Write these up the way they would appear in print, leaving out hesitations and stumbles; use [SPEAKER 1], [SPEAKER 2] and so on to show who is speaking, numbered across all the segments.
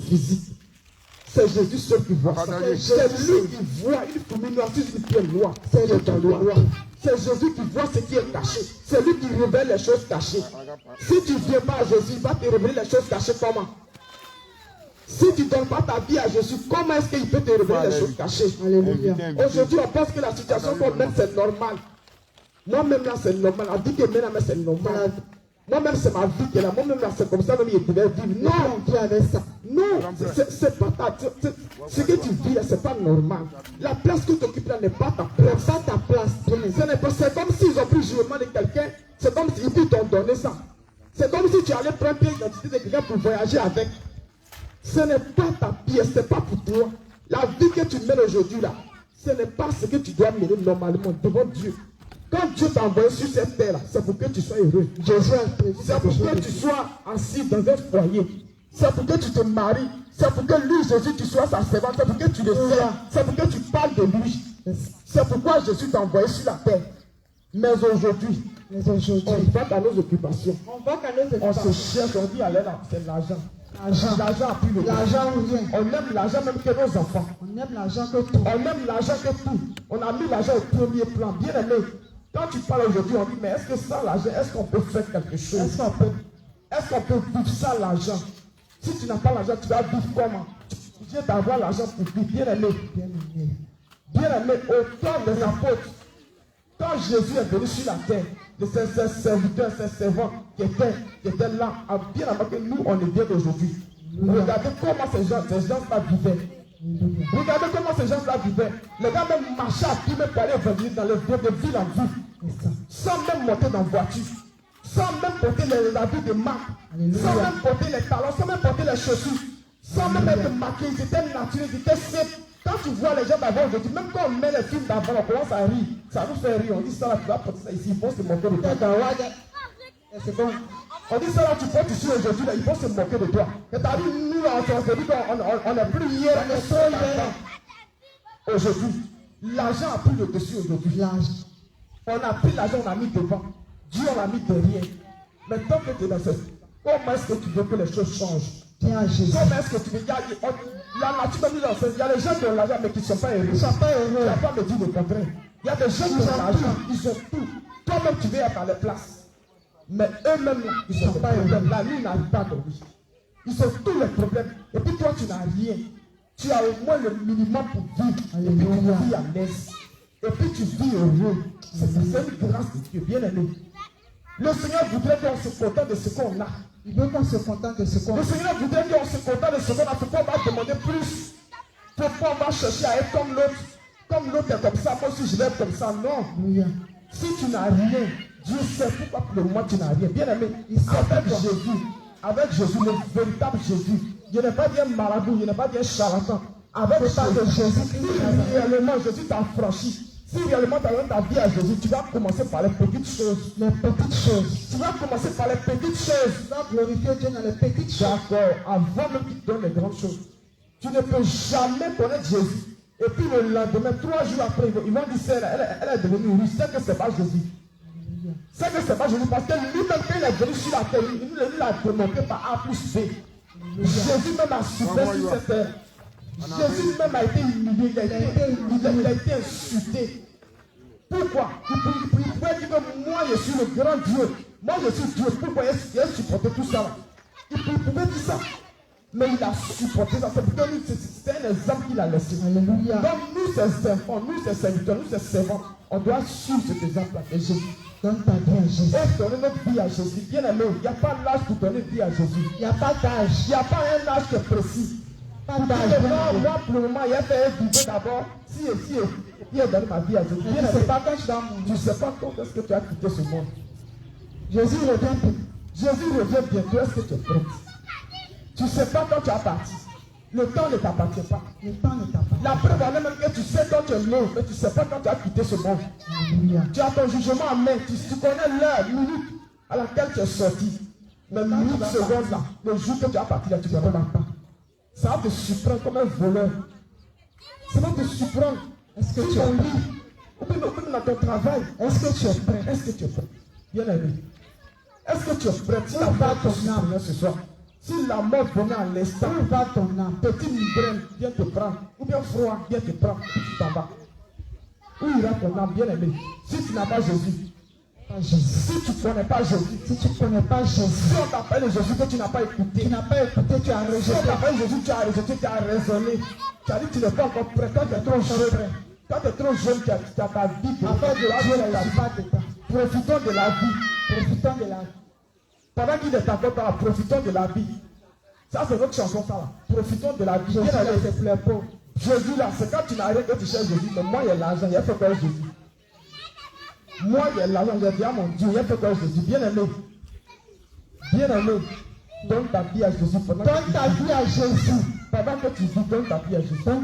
[SPEAKER 1] physique. C'est Jésus seul qui voit ça. C'est lui qui voit une fourmi noire sur une pierre noire. C'est le temps noir. C'est Jésus qui voit ce qui est caché. C'est lui qui révèle les choses cachées. Si tu ne viens pas à Jésus, il va te révéler les choses cachées comment? Si tu ne donnes pas ta vie à Jésus, comment est-ce qu'il peut te révéler les choses cachées? Alléluia. Aujourd'hui, on pense que la situation qu'on mène, c'est normal. Moi-même là, c'est normal. La vie que je mène, c'est normal. Moi-même, c'est ma vie qui est là. Moi-même là, c'est comme ça, même il devait vivre. Non, Dieu avait ça. Non, c'est pas ta. Ce que tu vis là, c'est pas normal. La place que tu occupes là n'est pas ta place. C'est pas ta place. C'est comme s'ils ont pris le jugement de quelqu'un. C'est comme s'ils t'ont donné ça. C'est comme si tu allais prendre l'identité de quelqu'un pour voyager avec. Ce n'est pas ta pièce, ce n'est pas pour toi. La vie que tu mènes aujourd'hui là, ce n'est pas ce que tu dois mener normalement devant Dieu. Quand Dieu t'a envoyé sur cette terre, c'est pour que tu sois heureux. C'est pour que tu sois assis dans un foyer. C'est pour que tu te maries. C'est pour que lui, Jésus, tu sois sa servante. C'est pour que tu le sers. C'est pour que tu parles de lui. C'est pourquoi Jésus t'a envoyé sur la terre. Mais aujourd'hui, on va dans nos occupations. On se cherche, on dit, allez là, c'est l'argent. L'argent a pris le l'argent. On aime l'argent même que nos enfants. On aime l'argent que tout. On aime l'argent que tout. On a mis l'argent au premier plan. Bien aimé. Quand tu parles aujourd'hui, on dit, mais est-ce que sans l'argent, est-ce qu'on peut faire quelque chose? Est-ce qu'on peut vivre sans l'argent? Si tu n'as pas l'argent, tu vas vivre comment? Dieu d'avoir l'argent pour vivre. Bien aimé. Bien aimé, au temps des apôtres, quand Jésus est venu sur la terre, de ses serviteurs, ses servants qui étaient là, bien avant que nous, on est bien d'aujourd'hui. Regardez comment ces gens-là vivaient. Regardez comment ces gens-là vivaient. Les gars même marchaient à pied, même pour aller venir dans les villes en ville, sans même monter dans la voiture, sans même porter les habits de marque, sans même porter les talons, sans même porter les chaussures, sans même être maquillés. Ils étaient naturels, ils étaient simples. Quand tu vois les gens d'avant aujourd'hui, même quand on met les films d'avant, on commence à rire. Ça nous fait rire. On dit ça là, tu vas porter ça ici, ils vont se moquer de toi. C'est bon. On dit ça là, tu portes ici aujourd'hui, ils vont se moquer de toi. Et t'as dit, nous là, on s'est dit qu'on n'est plus hier, on est seul hier. Aujourd'hui, l'argent a pris le dessus aujourd'hui. On a pris l'argent, on a mis devant. Dieu, on l'a mis derrière. Mais tant que tu es dans ce... Comment est-ce que tu veux que les choses changent? Comment est-ce que tu veux... Il y a des gens qui ont l'argent mais qui ne sont pas heureux. Ils ne sont pas heureux. Il n'y a pas me dire le contraire. Il y a des gens qui ont l'argent, ils ont tout. Toi-même, tu veux être à leur place. Mais eux-mêmes, ils ne sont pas heureux. La nuit n'arrive pas à dormir. Ils ont tous les problèmes. Et puis toi, tu n'as rien. Tu as au moins le minimum pour vivre. Et puis tu vis à l'aise. Et puis tu vis heureux. C'est une grâce de Dieu, bien aimé. Le Seigneur voudrait qu'on se contente de ce qu'on a. Il veut qu'on se contente de ce qu'on a. Le Seigneur voudrait qu'on se contente de ce qu'on a. Pourquoi on va demander plus? Pourquoi on va chercher à être comme l'autre? Comme l'autre est comme ça, moi aussi je vais être comme ça. Non. Si tu n'as rien, Dieu sait pourquoi pour le moment tu n'as rien. Bien aimé, avec Jésus, le véritable Jésus, il n'est pas bien marabout, il n'est pas bien charlatan. Avec Jésus, si réellement Jésus t'a franchi, si réellement tu as donné ta vie à Jésus, tu vas commencer par les petites choses. Les petites choses. Tu vas commencer par les petites choses. Tu vas glorifier Dieu dans les petites choses. D'accord. Avant même qu'il te donne les grandes choses. Tu ne peux jamais connaître Jésus. Et puis le lendemain, 3 jours après, ils vont dire elle est devenue riche. C'est que ce n'est pas Jésus. C'est que ce n'est pas Jésus. Parce que lui-même, quand il est venu sur la terre, il l'a démontré par A plus B. Jésus même a souffert sur cette terre. Jésus même a été humilié, il a été insulté. Pourquoi? Il pouvait dire que moi je suis le grand Dieu. Moi je suis Dieu. Pourquoi il a supporté tout ça? Il pouvait dire ça. Mais il a supporté ça. C'est pour que c'est un exemple qu'il a laissé. Alléluia. Donc nous ces enfants, nous ces serviteurs, nous ces servants, on doit suivre cet exemple-là. Et Jésus. Donne ta vie à Jésus. Et donner notre vie à Jésus. Bien aimé, il n'y a pas l'âge pour donner vie à Jésus. Il n'y a pas d'âge. Il n'y a pas un âge précis. Pas d'âge. Moi, pour le moment, il a fait un vidéo d'abord. Si il a donné ma vie à Jésus. Tu ne sais pas quand tu ne sais pas quand est-ce que tu as quitté ce monde. Jésus revient. Jésus revient bientôt. Est-ce que tu es prêt? Tu ne sais pas quand tu as parti. Le temps ne t'appartient pas. Le temps ne t'appartient pas. La preuve en est même que tu sais quand tu es mort, mais tu ne sais pas quand tu as quitté ce monde. Tu as ton jugement en main. Tu connais l'heure, minute à laquelle tu es sorti. Mais minute, seconde là, le jour que tu as parti là, tu ne remarques pas. Ça va te surprendre comme un voleur. Ça va te surprendre. Est-ce que tu es prêt? Ou bien dans ton travail, est-ce que tu es prêt? Est-ce que tu es prêt? Bien aimé. Est-ce que tu es prêt? Si tu n'as pas ton Seigneur ce soir, Si la mort venait à l'instant, va ton âme, petite migraine, viens te prendre, ou bien froid, viens te prendre, et tu t'en vas. Où ira ton âme, bien aimé? Si tu n'as pas Jésus, si tu ne connais pas Jésus, si on t'appelle Jésus que tu n'as pas écouté, tu as rejeté. Si on t'appelle Jésus, tu as rejeté, tu as raisonné. Tu as dit que tu n'es pas encore prêt, toi tu es trop jeune. Toi tu es trop jeune, tu as ta vie. Afin de Dieu, profitons de la vie. Pendant qu'il est encore là, profitons de la vie. Ça c'est notre chanson, ça là. Profitons de la vie. Jésus là, c'est quand tu n'as rien que tu cherches Jésus. Mais moi il y a l'argent, il y a fait quoi Jésus? Moi il y a l'argent, j'ai dit à mon Dieu, il y a fait quoi Jésus? Bien aimé. Donne ta vie à Jésus. Pendant que tu vis, donne ta vie à Jésus. Pendant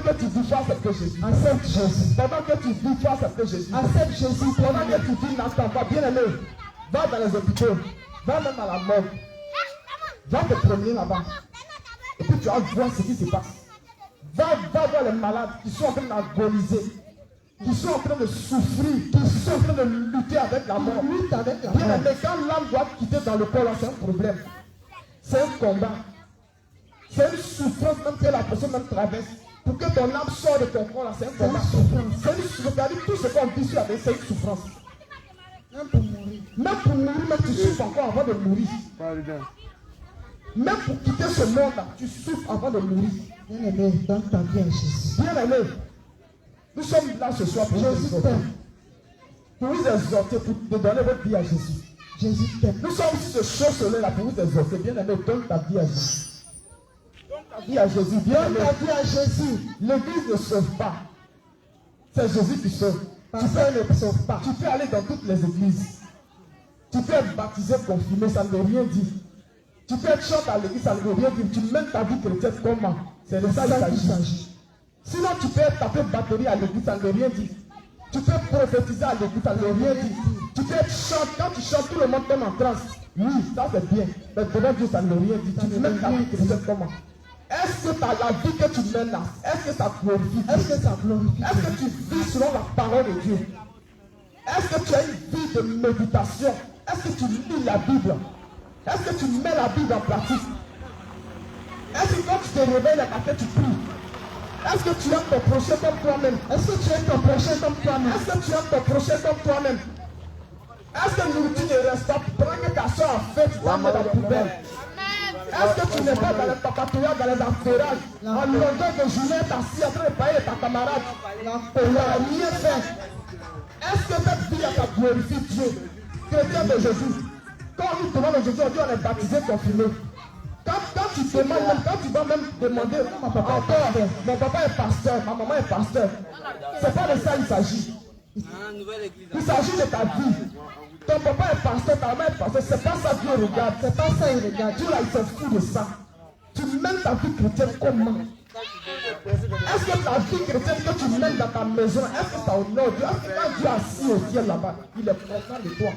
[SPEAKER 1] que tu vis, fais accepter Jésus. Accepte Jésus. Pendant que tu vis, fais accepter Jésus. Accepte Jésus. Pendant que tu vis, n'attends pas. Bien aimé. Va dans les hôpitaux. Va même à la mort. Va te promener là-bas. Et puis tu vas voir ce qui se passe. Va voir les malades qui sont en train d'agoniser, qui sont en train de souffrir, qui sont en train de lutter avec la mort. Bien, mais quand l'âme doit quitter dans le corps, c'est un problème. C'est un combat. C'est une souffrance même que la personne même traverse. Pour que ton âme sorte de ton corps, c'est un combat. C'est une souffrance. Tout ce qu'on dit sur la vie, c'est une souffrance. Même pour mourir, même tu souffres encore avant de mourir. Même pour quitter ce monde-là, tu souffres avant de mourir. Bien aimé, donne ta vie à Jésus. Bien aimé, nous sommes là ce soir pour vous exhorter. Pour vous exhorter, pour donner votre vie à Jésus. Jésus t'aime. Nous sommes ici ce soir-là pour vous exhorter. Bien aimé, donne ta vie à Jésus. Donne ta vie à Jésus. Donne ta vie à Jésus. L'église ne sauve pas. C'est Jésus qui sauve. Pasteur ne sauve pas. Tu peux aller dans toutes les églises. Tu peux être baptisé, confirmé, ça ne veut rien dire. Tu peux être chanté à l'église, ça ne veut rien dire. Tu mènes ta vie chrétienne comment? C'est de ça qu'il s'agit. Sinon, tu peux être tapé batterie à l'église, ça ne veut rien dire. Tu peux prophétiser à l'église, ça ne veut rien dire. Tu peux être chanté, quand tu chantes, tout le monde tombe en transe. Oui, ça c'est bien. Mais devant Dieu, ça ne veut rien dire. Tu mènes ta vie chrétienne comment? Est-ce que la vie que tu mènes là, est-ce que ça glorifie? Est-ce que tu vis selon la parole de Dieu? Est-ce que tu as une vie de méditation? Est-ce que tu lis la Bible? Est-ce que tu mets la Bible en pratique? Est-ce que quand tu te réveilles le matin, tu pries? Est-ce que tu aimes ton prochain comme toi-même? Est-ce que tu aimes ton prochain comme toi-même? Est-ce que tu aimes ton prochain comme toi-même? Est-ce que tu ne restes pas? Pendant que ta soeur a fait, tu t'en mets dans la poubelle. Est-ce que tu n'es pas dans les papatouillas, dans les affairages, en longueur de journée, assis en train de parler de ta camarade? On n'a rien fait. Est-ce que cette vie a glorifié Dieu? Chrétien de Jésus. Quand nous demandons Jésus, on dit on est baptisé, confirmé. Quand tu demandes, même, quand tu vas même demander, encore, mon papa est pasteur, ma maman est pasteur. C'est pas de ça il s'agit. Il s'agit de ta vie. Ton papa est pasteur, ta maman est pasteur. C'est pas ça que Dieu regarde. C'est pas ça il regarde. Dieu là, il se fout de ça. Tu mènes ta vie chrétienne comment? Est-ce que ta vie chrétienne que tu mènes dans ta maison, est-ce que ça honore Dieu? Est-ce que quand Dieu est assis au ciel là-bas, il est content de toi?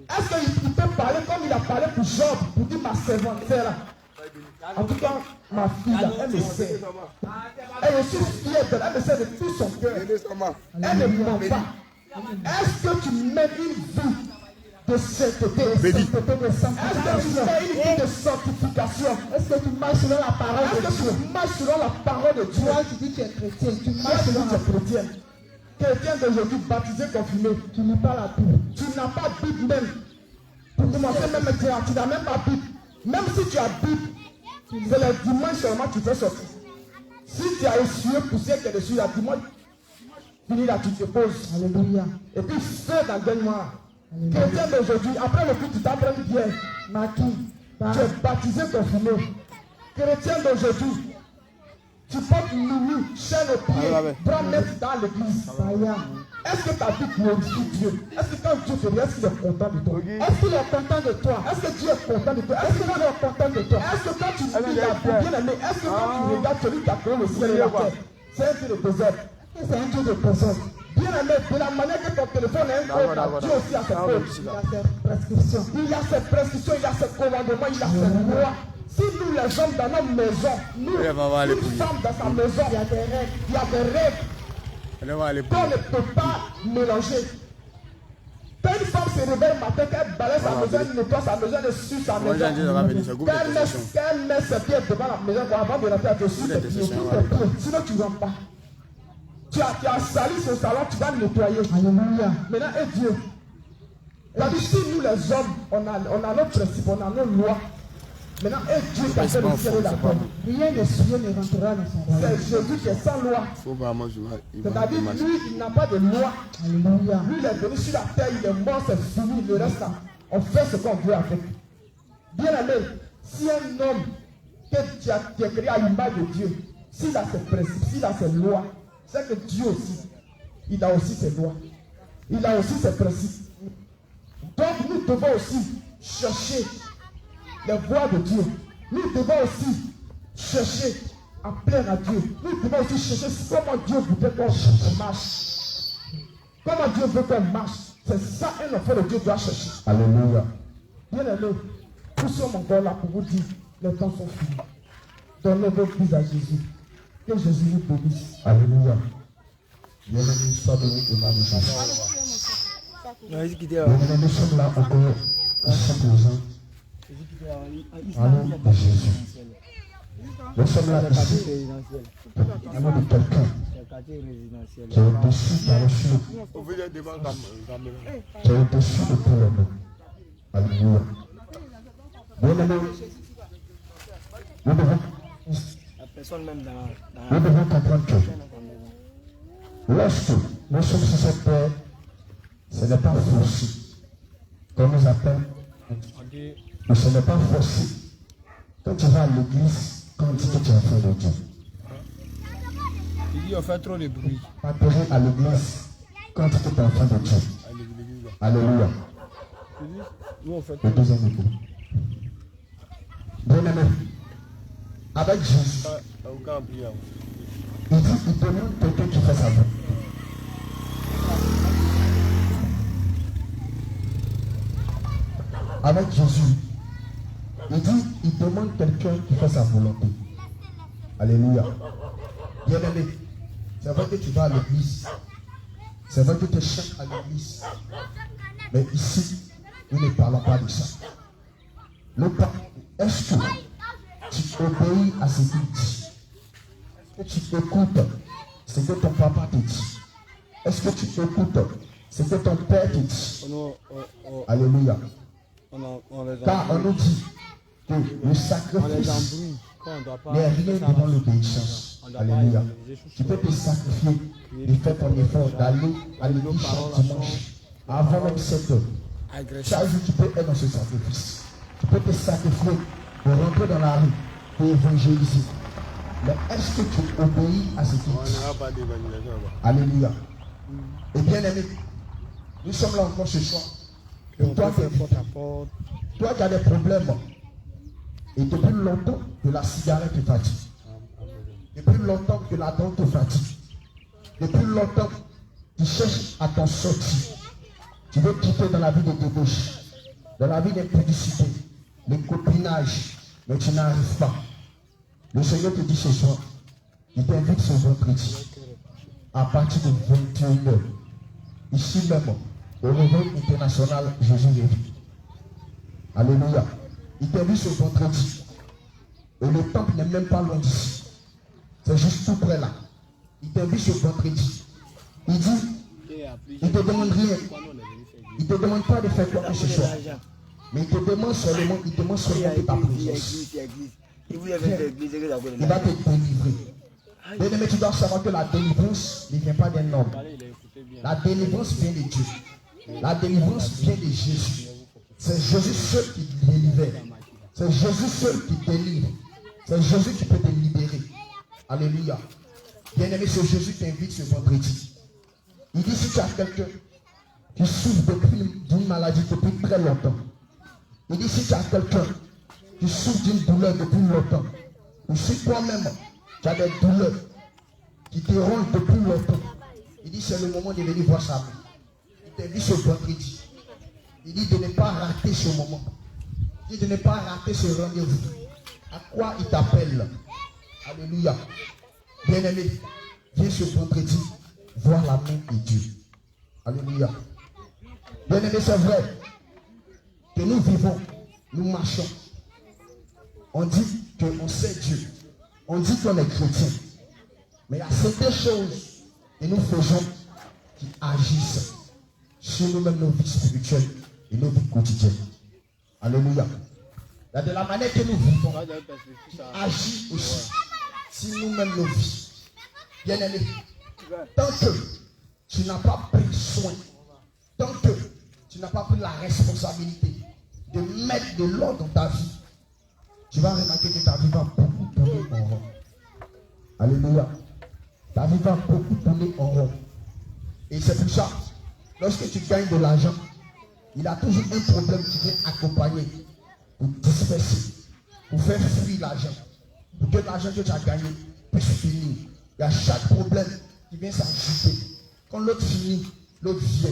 [SPEAKER 1] Est-ce qu'il peut parler comme il a parlé pour Job, pour dire ma servante, c'est là? En tout cas, ma fille, là, elle me sait. Elle est aussi fière d'elle, elle me sait de tout son cœur. Elle ne ment pas. Est-ce que tu mènes une vie de sainteté, est-ce que tu fais une vie de sanctification? Est-ce que tu marches selon la parole de Dieu? Est-ce que tu marches selon la parole de Dieu? Toi, tu dis que tu es chrétien, tu marches selon la chrétienne. Chrétien d'aujourd'hui, baptisé, confirmé, tu n'as pas la Bible. Tu n'as pas de Bible même. Pour commencer, même tu n'as même pas de Bible. Même si tu as Bible, c'est le dimanche seulement que tu fais sortir. Si tu as essuyé poussière qui est dessus, la dimanche, fini là, tu te poses. Alléluia. Et puis fais dans le baignoire. Chrétien d'aujourd'hui, après le culte, tu t'apprends bien. Tu es baptisé, confirmé. Chrétien d'aujourd'hui, tu portes minuit, chaîne au pied, bras mettre dans l'église. Est-ce que ta vie glorifie Dieu? Est-ce que quand Dieu te dit, est-ce qu'il est content de toi? Est-ce qu'il est content de toi? Est-ce que Dieu est content de toi? Est-ce que Dieu est content de toi? Est-ce que quand tu vis la vie, bien aimé, est-ce que quand tu regardes celui qui a créé le ciel et la terre, c'est un Dieu de désert? C'est un Dieu de désert. Bien aimé, de la manière que ton téléphone est un code, Dieu aussi a ses codes. Il a ses prescriptions. Il a ses prescriptions, il a ses commandements, il a ses lois. Si nous les hommes dans nos maisons, nous, une femme dans sa maison, il y a des règles. Il y a des règles qu'on ne peut pas mélanger. Quand une femme se réveille le matin, qu'elle balaye sa maison, elle nettoie sa maison, elle suit sa maison. Qu'elle met ses pieds devant la maison avant de rentrer à te suivre tes pieds. Sinon tu ne rentres pas. Tu as sali ce salon, tu vas le nettoyer. Alléluia. Maintenant, et Dieu. C'est-à-dire, si nous les hommes, on a nos principes, on a nos lois. Maintenant, et Dieu qui a fait le ciel et la terre. Rien ne suit, ne rentrera dans son royaume. C'est Jésus qui est sans loi. C'est-à-dire, lui, il n'a pas de loi. Alléluia. Lui, il est venu sur la terre, il est mort, c'est fini, le reste là. On fait ce qu'on veut avec. Bien aimé, si un homme que tu as créé à l'image de Dieu, s'il a ses principes, s'il a ses lois, c'est que Dieu aussi, il a aussi ses lois. Il a aussi ses principes. Donc nous devons aussi chercher les voies de Dieu. Nous devons aussi chercher à plaire à Dieu. Nous devons aussi chercher comment Dieu voudrait qu'on marche. Comment Dieu veut qu'on marche. C'est ça un enfant de Dieu doit chercher. Alléluia. Bien aimé, nous sommes encore là pour vous dire, les temps sont finis. Donnez vos vies à Jésus. Que Jésus nous bénisse. Alléluia. Bien-aimé, sois béni et magnifique. Nous sommes là encore, nous sommes présents. Allons de Jésus. Nous sommes là ici. Allons de quelqu'un qui est au-dessus par-dessus. Qui est au-dessus de tout le monde. Alléluia. Bien-aimé, nous devons comprendre que lorsque nous sommes sur cette terre, ce n'est pas forcé. Comme nous appelle, mais ce n'est pas forcé. Quand tu vas à l'église, quand on dit que tu es enfant de Dieu,
[SPEAKER 2] il dit on fait trop de bruit.
[SPEAKER 1] Appeler à l'église quand tu es enfant de Dieu. Alléluia. Le deuxième église. Bien aimé, avec Jésus, il dit, il demande quelqu'un qui fait sa vie. Avec Jésus, il dit, il demande quelqu'un qui fait sa volonté. Alléluia. Bien aimé, c'est vrai que tu vas à l'église. C'est vrai que tu chantes à l'église. Mais ici, nous ne parlons pas de ça. Est-ce que tu obéis à ce qu'il dit? Est-ce que tu écoutes ce que ton papa te dit? Est-ce que tu écoutes ce que ton père te dit? Alléluia. Car on nous dit que le sacrifice n'est rien devant l'obéissance. Alléluia. Tu peux te sacrifier et faire ton effort d'aller à l'église chaque dimanche avant même 7 heures. Chaque jour, tu peux être dans ce sacrifice. Tu peux te sacrifier pour rentrer dans la rue, pour évangéliser. Mais est-ce que tu obéis à ce qu'il dit? Alléluia. Et bien aimé, nous sommes là encore ce soir. Et toi, tu as des problèmes. Et depuis longtemps que la cigarette te fatigue. Depuis longtemps que la drogue te fatigue. Depuis longtemps, tu cherches à t'en sortir. Tu veux quitter dans la vie de débauche, dans la vie d'impudicité, le copinage, mais tu n'arrives pas. Le Seigneur te dit ce soir, il t'invite ce vendredi, à partir de 21h, ici même, au réveil international Jésus Réveil. Alléluia. Il t'invite ce vendredi. Et le temple n'est même pas loin d'ici. C'est juste tout près là. Il t'invite ce vendredi. Il dit, il ne te demande rien. Il ne te demande pas de faire quoi que ce soit. Mais il te demande seulement de ta présence. Il va te délivrer. Mais tu dois savoir que la délivrance ne vient pas d'un homme. La délivrance vient de Dieu. La délivrance vient de Jésus. C'est Jésus seul qui délivre. C'est Jésus seul qui délivre. C'est Jésus qui peut te libérer. Alléluia. Bien-aimé, c'est Jésus qui t'invite ce vendredi. Il dit, si tu as quelqu'un qui souffre d'une maladie depuis très longtemps. Il dit, si tu as quelqu'un qui souffre d'une douleur depuis longtemps, ou si toi-même, tu as des douleurs qui te rongent depuis longtemps, il dit, c'est le moment de venir voir sa main. Il t'invite ce vendredi. Il dit de ne pas rater ce moment. Il dit de ne pas rater ce rendez-vous. À quoi il t'appelle? Alléluia. Bien-aimé, viens ce vendredi voir la main de Dieu. Alléluia. Bien aimé, c'est vrai que nous vivons, nous marchons. On dit qu'on sait Dieu. On dit qu'on est chrétien. Mais il y a certaines choses que nous faisons qui agissent sur nous-mêmes, nos vies spirituelles et nos vies quotidiennes. Alléluia. Il y a de la manière que nous vivons qui agit aussi sur nous-mêmes, nos vies. Bien aimé, tant que tu n'as pas pris soin, tant que tu n'as pas pris la responsabilité de mettre de l'ordre dans ta vie, tu vas remarquer que ta vie va beaucoup tourner en rond. Alléluia. Ta vie va beaucoup tourner en rond. Et c'est pour ça, lorsque tu gagnes de l'argent, il y a toujours un problème qui vient accompagner, pour disperser, pour faire fuir l'argent, pour que l'argent que tu as gagné puisse finir. Il y a chaque problème qui vient s'ajouter. Quand l'autre finit, l'autre vient.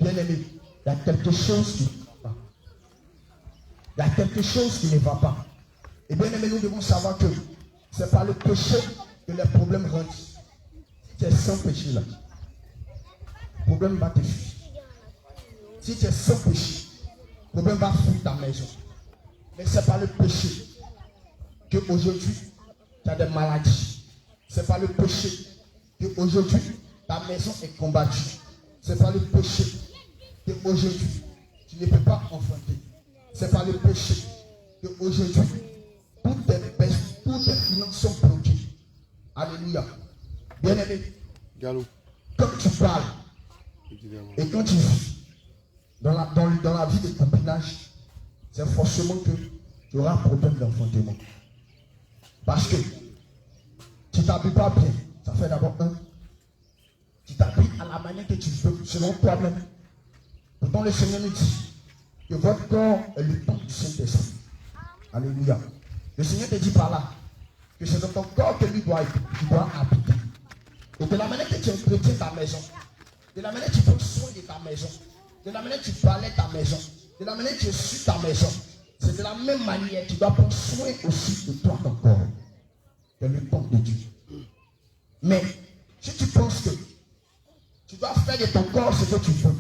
[SPEAKER 1] Bien aimé, il y a quelque chose qui ne va pas. Il y a quelque chose qui ne va pas. Et bien aimé, nous devons savoir que c'est par le péché que les problèmes rentrent. Si tu es sans péché là, le problème va te fuir. Si tu es sans péché, le problème va fuir ta maison. Mais c'est par le péché qu'aujourd'hui tu as des maladies. C'est par le péché qu'aujourd'hui ta maison est combattue. C'est par le péché qu'aujourd'hui tu ne peux pas enfanter. C'est par le péché qu'aujourd'hui toutes tes finances sont bloquées. Alléluia. Bien aimé, quand tu parles et quand tu vis dans la vie de copinage, c'est forcément que tu auras un problème d'enfantement. Parce que tu ne t'habilles pas bien. Ça fait d'abord un. Tu t'habilles à la manière que tu veux, selon toi-même. Pourtant, le Seigneur nous dit que votre corps est le temple du Saint-Esprit. Alléluia. Le Seigneur te dit par là que c'est dans ton corps que lui doit habiter. Et de la manière que tu entretiens ta maison, de la manière que tu prends soin de ta maison, de la manière que tu balais ta maison, de la manière que tu essuies ta maison, c'est de la même manière que tu dois prendre soin aussi de toi, ton corps. C'est le temple de Dieu. Mais si tu penses que tu dois faire de ton corps ce que tu veux,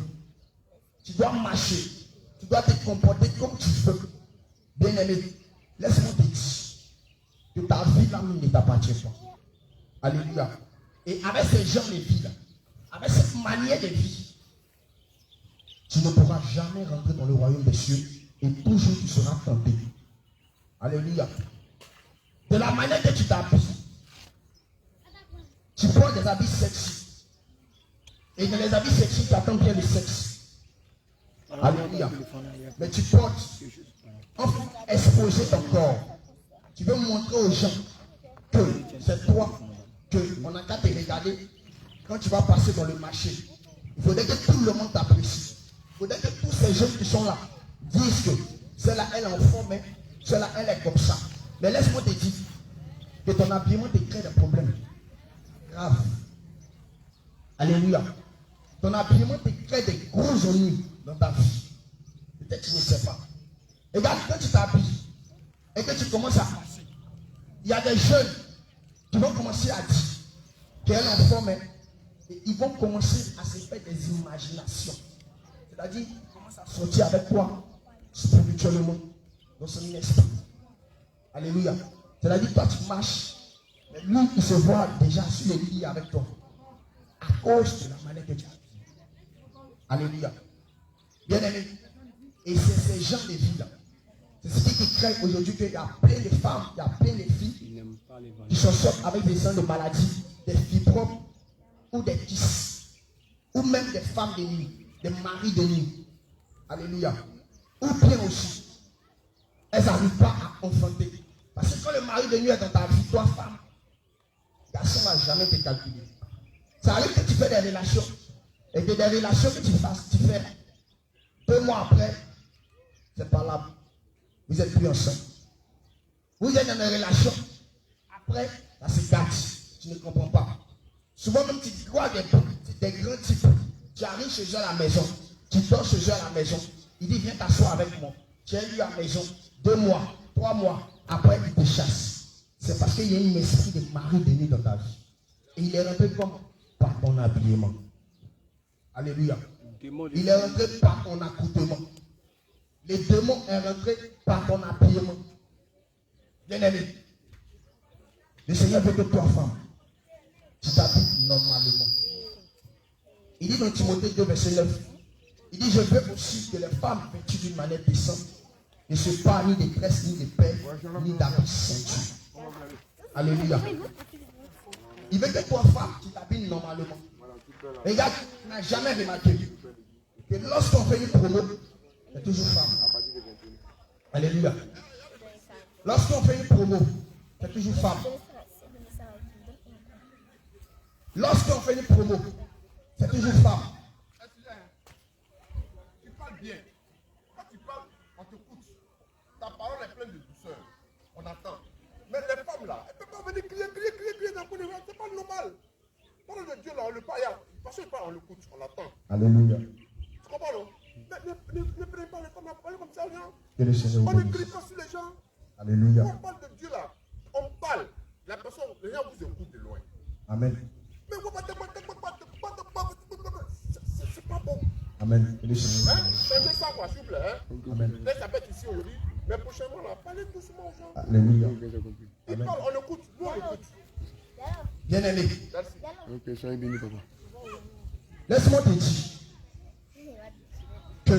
[SPEAKER 1] tu dois marcher, tu dois te comporter comme tu veux, bien aimé, laisse-moi te dire que ta vie là ne t'appartient pas. Alléluia. Et avec ces gens de vie là, avec cette manière de vie, tu ne pourras jamais rentrer dans le royaume des cieux et toujours tu seras tenté. Alléluia. De la manière que tu t'habilles, tu prends des habits sexy. Et dans les habits sexy, tu attends bien le sexe. Alléluia. Mais tu portes, enfin, exposer ton corps. Tu veux montrer aux gens que c'est toi, qu'on n'a qu'à te regarder quand tu vas passer dans le marché. Il faudrait que tout le monde t'apprécie. Il faudrait que tous ces jeunes qui sont là disent que celle-là, elle est en forme, celle-là, elle est comme ça. Mais laisse-moi te dire que ton habillement te crée des problèmes graves. Alléluia. Ton habillement te crée des gros ennuis dans ta vie. Peut-être que tu ne sais pas. Et regarde, quand tu t'habilles et que tu commences à passer, il y a des jeunes qui vont commencer à dire qu'elle est en forme et ils vont commencer à se faire des imaginations. C'est-à-dire, ils commencent à sortir avec toi spirituellement dans son esprit. Alléluia. C'est-à-dire, toi tu marches, mais lui il se voit déjà sur les lits avec toi à cause de la manière que tu as. Alléluia. Bien aimé. Et c'est ces gens de vie là. C'est ce qui crée aujourd'hui qu'il y a plein de femmes, il y a plein de filles qui se sortent avec des gens de maladies, des fibromes ou des kystes, ou même des femmes de nuit, des maris de nuit. Alléluia. Ou bien aussi, elles n'arrivent pas à enfanter. Parce que quand le mari de nuit est dans ta vie, toi femme, le garçon ne va jamais te calculer. Ça arrive que tu fais des relations, et que des relations que tu fais 2 mois après, c'est pas là. Vous êtes plus ensemble. Vous êtes dans une relation. Après, ça se gâte. Tu ne comprends pas. Souvent même tu crois des grands types. Tu arrives chez eux à la maison. Tu dors chez eux à la maison. Il dit viens t'asseoir avec moi. Tu es lui à la maison 2 mois, 3 mois. Après il te chasse. C'est parce qu'il y a une esprit de mari de nuit dans ta vie. Et il est rentré comme par ton habillement. Alléluia. Il est rentré par ton accoutrement. Les démons est rentré par ton habillement. Bien-aimé, le Seigneur veut que toi, femme, tu t'habilles normalement. Il dit dans Timothée 2, verset 9, il dit, je veux aussi que les femmes vêtues d'une manière décente ne se parlent ni de tresses, ni de paix, ni d'habits ceinture. Alléluia. Il veut que toi, femme, tu t'habilles normalement. Regarde, tu n'as jamais remarqué que lorsqu'on fait une promo, c'est toujours femme. Alléluia. Lorsqu'on fait une promo, c'est toujours femme. Lorsqu'on fait une promo, c'est toujours femme.
[SPEAKER 2] Tu parles bien. Quand tu parles, on t'écoute. Ta parole est pleine de douceur. On attend. Mais les femmes là, elles ne peuvent pas venir crier dans le coin. C'est pas normal. Parole de Dieu là, on le parle. Parce qu'on parle, on l'écoute, on l'attend.
[SPEAKER 1] Alléluia.
[SPEAKER 2] Tu comprends non? Ne prenez pas les femmes à parler comme ça, non?
[SPEAKER 1] Que le Seigneur
[SPEAKER 2] On ne crie pas sur les gens.
[SPEAKER 1] Alléluia.
[SPEAKER 2] Quand on parle de Dieu là, on parle. La personne, les gens vous écoutent de loin.
[SPEAKER 1] Amen.
[SPEAKER 2] Mais c'est pas bon.
[SPEAKER 1] Amen. Que le Seigneur
[SPEAKER 2] Changez ça, quoi, s'il vous plaît.
[SPEAKER 1] Amen.
[SPEAKER 2] Laisse la bête ici aujourd'hui. Mais prochainement, là, parlez doucement aux gens.
[SPEAKER 1] Alléluia.
[SPEAKER 2] Ils parlent, on écoute. Nous, on écoute.
[SPEAKER 1] Bien-aimé,
[SPEAKER 2] Ok, soyez bénis, papa.
[SPEAKER 1] laisse-moi te dire que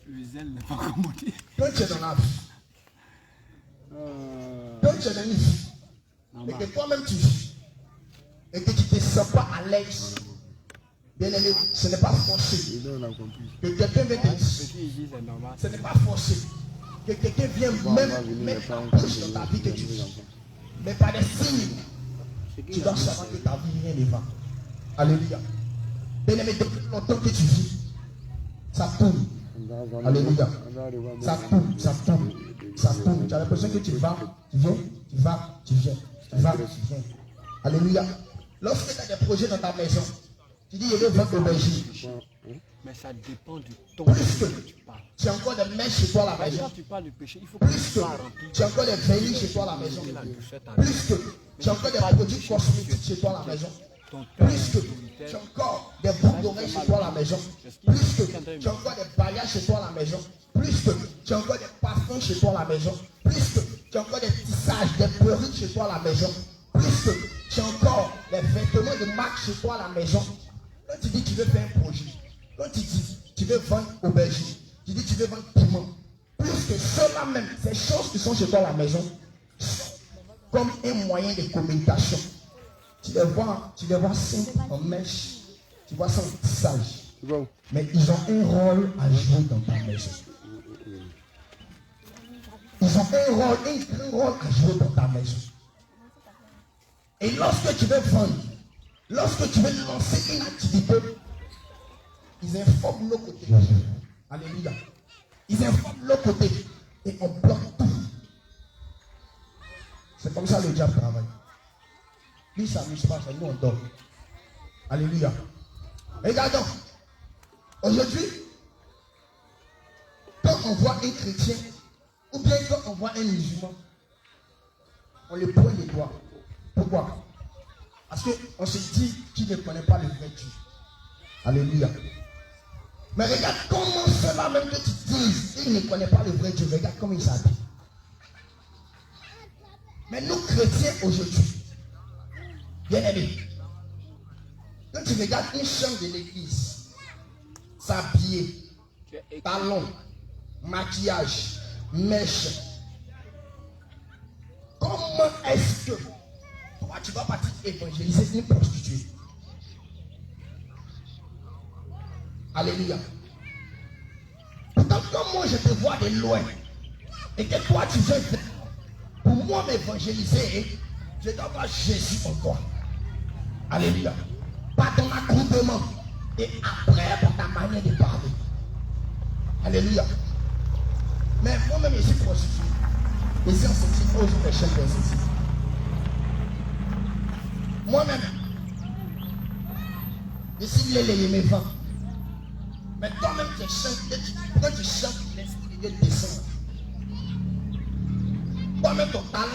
[SPEAKER 3] Le zèle n'est pas commandé.
[SPEAKER 1] quand tu es dans la vie, quand tu es dans une vie, et que toi-même tu vis, et que tu ne te sens pas à l'aise, bien-aimé, ce n'est pas forcé. Que quelqu'un vienne te dire, ce n'est pas forcé. Que quelqu'un vienne même mettre en bouche dans ta vie que tu vis. Mais par des signes, tu dois savoir que ta vie rien ne va. Alléluia. Bien-aimé, depuis longtemps que tu vis, ça tourne. Alléluia. Ça tourne, ça tourne, ça tourne. Tu as l'impression que tu vas, tu viens, tu vas, tu viens, tu vas, tu viens. Alléluia. Lorsque tu as des projets dans ta maison, tu dis, je veux vendre l'aubergine.
[SPEAKER 3] Mais ça dépend du temps
[SPEAKER 1] Plus
[SPEAKER 3] que
[SPEAKER 1] que
[SPEAKER 3] tu parles.
[SPEAKER 1] tu as encore des mèches chez toi à la maison.
[SPEAKER 3] Quand tu parles du péché, il faut que
[SPEAKER 1] Plus
[SPEAKER 3] tu
[SPEAKER 1] que
[SPEAKER 3] sois rempli.
[SPEAKER 1] tu as encore des vernis chez toi à la maison.
[SPEAKER 3] La douceur, ta
[SPEAKER 1] Plus que tu as encore des produits cosmétiques chez toi à la maison.
[SPEAKER 3] ton cœur
[SPEAKER 1] Plus que tu as encore des boucles d'oreilles chez toi à la maison. Plus que tu as encore des bagages chez toi à la maison. Plus que tu as encore des parfums chez toi à la maison. Plus que tu as encore des tissages, des perruques chez toi à la maison. Plus que tu as encore des vêtements de marque chez toi à la maison. Quand tu dis que tu veux faire un projet, quand tu dis tu veux vendre aubergine, tu dis tu veux vendre piment, plus que cela même, ces choses qui sont chez toi à la maison, comme un moyen de communication. Tu les vois simples en mèche, tu vois ça en tissage. Mais ils ont un rôle à jouer dans ta maison. Ils ont un grand rôle à jouer dans ta maison. Et lorsque tu veux vendre, lorsque tu veux lancer une activité, ils informent l'autre côté. Alléluia. Ils informent l'autre côté et on bloque tout. C'est comme ça le diable travaille. Lui, ça ne s'amuse pas, c'est nous on dort. Alléluia. Regardons. Aujourd'hui, quand on voit un chrétien, ou bien quand on voit un musulman, on le pointe les doigts. Pourquoi? Parce qu'on se dit qu'il ne connaît pas le vrai Dieu. Alléluia. Mais regarde comment cela même que tu dises qu'il ne connaît pas le vrai Dieu. Regarde comment il s'habille. Mais nous chrétiens aujourd'hui, bien aimés, quand tu regardes une chambre de l'église, s'habiller, talons, maquillage, mèche, comment est-ce que toi tu vas partir évangéliser une prostituée? Alléluia. Pourtant, comme moi je te vois de loin, et que toi tu veux pour moi m'évangéliser, je dois voir Jésus en toi. Alléluia. Par ton accoutrement et après par ta manière de parler. Alléluia. Mais moi-même je suis prostitué. Et si on se dit, oh, je fais chef de ceci. Moi-même, je suis les mes vents. Mais toi-même, tu chantes, quand tu chantes, l'esprit de Dieu descend. Toi-même, ton talent,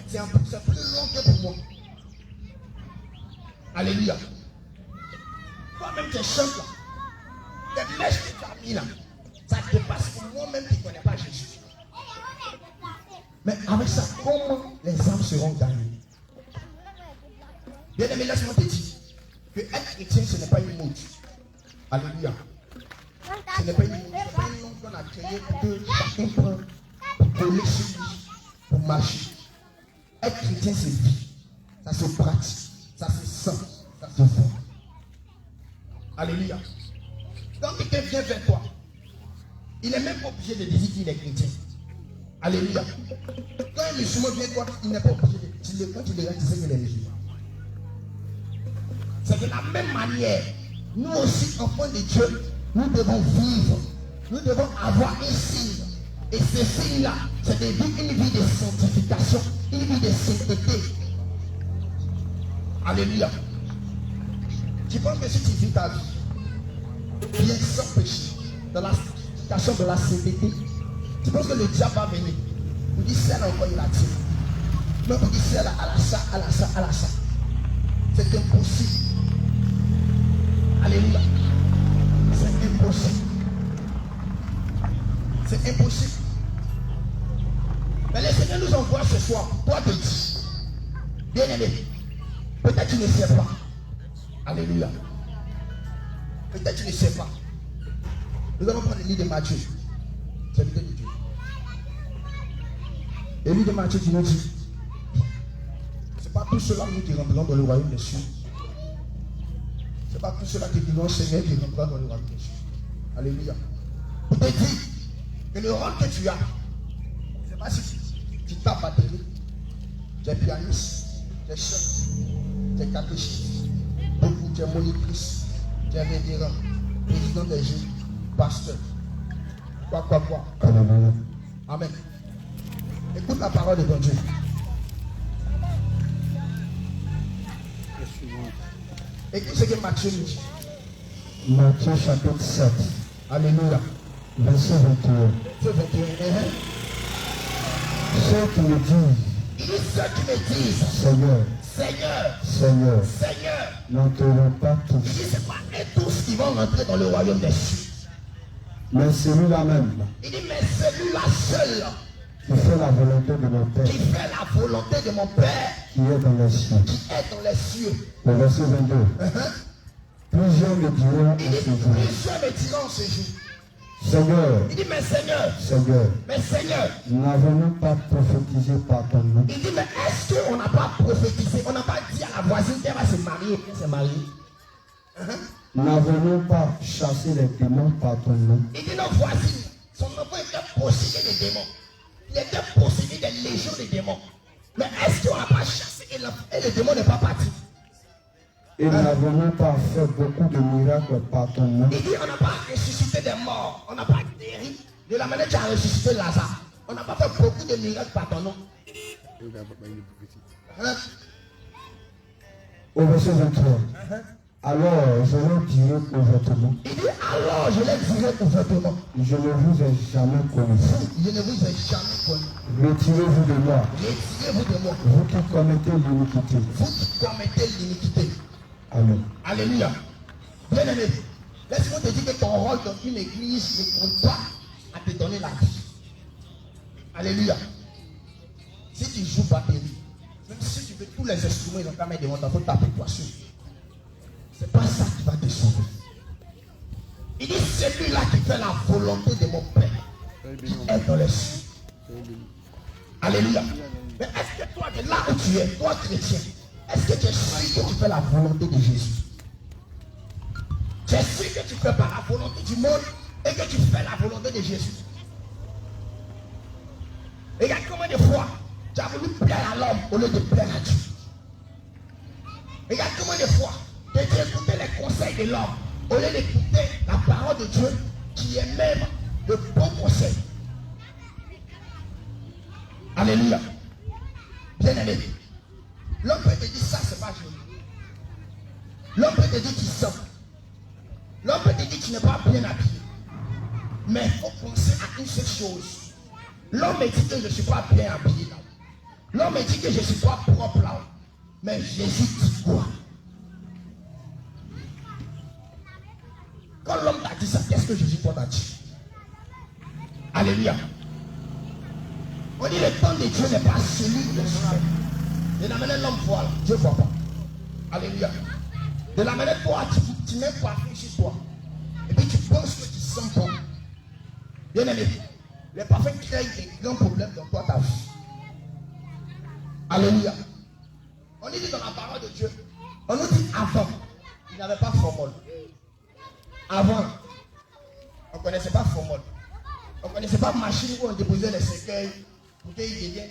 [SPEAKER 1] c'est plus long que pour moi. Alléluia. Toi-même, tu chantes là.
[SPEAKER 2] Les mèches que tu as mis là, ça dépasse pour moi-même qui ne connais pas Jésus. Mais avec ça, comment les âmes seront gagnées? Bien aimé, laisse-moi te dire que être chrétien, ce n'est pas une mode. Alléluia. Ce n'est pas une mode, ce n'est pas un nom qu'on a créé que chacun prend pour coller sur lui, pour marcher. Être chrétien, c'est vie. Ça se pratique, ça se sent, ça se voit. Alléluia. Quand quelqu'un vient vers toi, il n'est même pas obligé de dire qu'il est chrétien. Alléluia. Quand un musulman vient toi, il n'est pas obligé de dire. Quand tu le regardes, tu sais qu'il est musulman. C'est de la même manière, nous aussi, enfants de Dieu, nous devons vivre. Nous devons avoir un signe. Et ce signe-là, c'est de vivre une vie de sanctification, une vie de sainteté. Alléluia. Tu penses que si tu vis ta vie bien sans péché, dans la sanctification de la sainteté, tu penses que le diable va venir? Vous dites celle-là encore il a tiré. Mais vous dites celle-là à la ça. C'est impossible. Alléluia. C'est impossible. C'est impossible. Mais le Seigneur nous envoie ce soir. Toi te dis, bien aimé, peut-être tu ne sais pas. Alléluia. Peut-être tu ne sais pas. Nous allons prendre le livre de Matthieu. C'est le livre de Dieu. Et le livre de Matthieu qui nous dit, c'est pas tout cela qui rentreront dans le royaume des cieux. C'est pas tout cela qui diront Seigneur qui rentrera dans le royaume des cieux. Alléluia. Pour te dire que le rôle que tu as, c'est pas si tu tapes batterie, tu es pianiste, tu es chef, tu es catéchiste, tu es monitrice, tu es révérend, président des jeunes, pasteur. Quoi. Amen. Amen. Écoute la parole de ton Dieu. Écoute ce que Matthieu nous dit.
[SPEAKER 1] Matthieu chapitre 7.
[SPEAKER 2] Alléluia.
[SPEAKER 1] Verset 21.
[SPEAKER 2] Verset 21.
[SPEAKER 1] Ceux qui me disent,
[SPEAKER 2] Il dit ceux qui me disent,
[SPEAKER 1] Seigneur,
[SPEAKER 2] Seigneur,
[SPEAKER 1] n'entreront pas
[SPEAKER 2] il
[SPEAKER 1] tous,
[SPEAKER 2] dit c'est pas eux tous qui vont rentrer dans le royaume des cieux.
[SPEAKER 1] mais celui-là même
[SPEAKER 2] Il dit mais celui-là seul
[SPEAKER 1] qui fait la volonté de mon Père,
[SPEAKER 2] qui fait la volonté de mon Père
[SPEAKER 1] qui est dans les cieux.
[SPEAKER 2] qui est dans les cieux.
[SPEAKER 1] Le verset 22. Plusieurs me diront
[SPEAKER 2] Il
[SPEAKER 1] en
[SPEAKER 2] dit
[SPEAKER 1] ce jour,
[SPEAKER 2] plusieurs me diront ce jour.
[SPEAKER 1] Seigneur,
[SPEAKER 2] Il dit mais Seigneur,
[SPEAKER 1] Seigneur, n'avons-nous pas prophétisé par ton nom?
[SPEAKER 2] il dit mais est-ce qu'on n'a pas prophétisé, on n'a pas dit à la voisine qu'elle va se marier, qu'elle s'est mariée?
[SPEAKER 1] N'avons-nous pas chassé les démons par ton nom?
[SPEAKER 2] Il dit nos voisines, son enfant était possédé des démons. Il était possédé des légions de démons. Mais est-ce qu'on n'a pas chassé et le démon n'est pas parti?
[SPEAKER 1] Et n'avons-nous pas fait beaucoup de miracles par ton nom?
[SPEAKER 2] Il dit on n'a pas ressuscité des morts, on n'a pas guéri de la manière que tu as ressuscité Lazare. On n'a pas fait beaucoup de miracles par ton nom.
[SPEAKER 1] Au verset 23. Alors je leur dirai ouvertement.
[SPEAKER 2] Il dit alors je les dirai ouvertement.
[SPEAKER 1] Je ne vous ai jamais connu.
[SPEAKER 2] Je ne vous ai jamais connu.
[SPEAKER 1] Retirez-vous de moi.
[SPEAKER 2] Retirez-vous de moi.
[SPEAKER 1] Vous qui commettez l'iniquité.
[SPEAKER 2] Vous qui commettez l'iniquité.
[SPEAKER 1] Amen.
[SPEAKER 2] Alléluia. Bien aimé, laisse-moi te dire que ton rôle dans une église ne compte pas à te donner la vie. Alléluia. Si tu joues batterie, même si tu veux tous les instruments, ils ont quand même devant toi, il faut taper toi sur. C'est pas ça qui va te sauver. Il dit celui-là qui fait la volonté de mon Père qui est dans les cieux. Alléluia. Mais est-ce que toi, de là où tu es, toi chrétien, est-ce que tu es sûr que tu fais la volonté de Jésus? Tu es sûr que tu ne fais pas la volonté du monde et que tu fais la volonté de Jésus? Regarde combien de fois tu as voulu plaire à l'homme au lieu de plaire à Dieu. Regarde combien de fois tu as écouté les conseils de l'homme au lieu d'écouter la parole de Dieu qui est même le bon conseil. Alléluia. Bien aimé. L'homme peut te dire ça, c'est pas joli. L'homme peut te dire qu'il sent. L'homme peut te dire qu'il n'est pas bien habillé. Mais il faut penser à une seule chose. L'homme me dit que je ne suis pas bien habillé là. L'homme me dit que je ne suis pas propre là. Mais Jésus dit quoi? Quand l'homme t'a dit ça, à Dieu. Alléluia. On dit le temps de Dieu n'est pas celui de l'homme. De la manière l'homme voit, Dieu ne voit pas. Alléluia. De la manière toi, tu mets parfum chez toi. Et puis tu penses que tu sens bon. Bien aimé, les parfums créent des grands problèmes dans toi, ta vie. Alléluia. On dit dans la parole de Dieu, on nous dit avant, il n'avait pas formol. Avant, on ne connaissait pas formol. On ne connaissait pas machine où on déposait les cercueils pour qu'ils deviennent,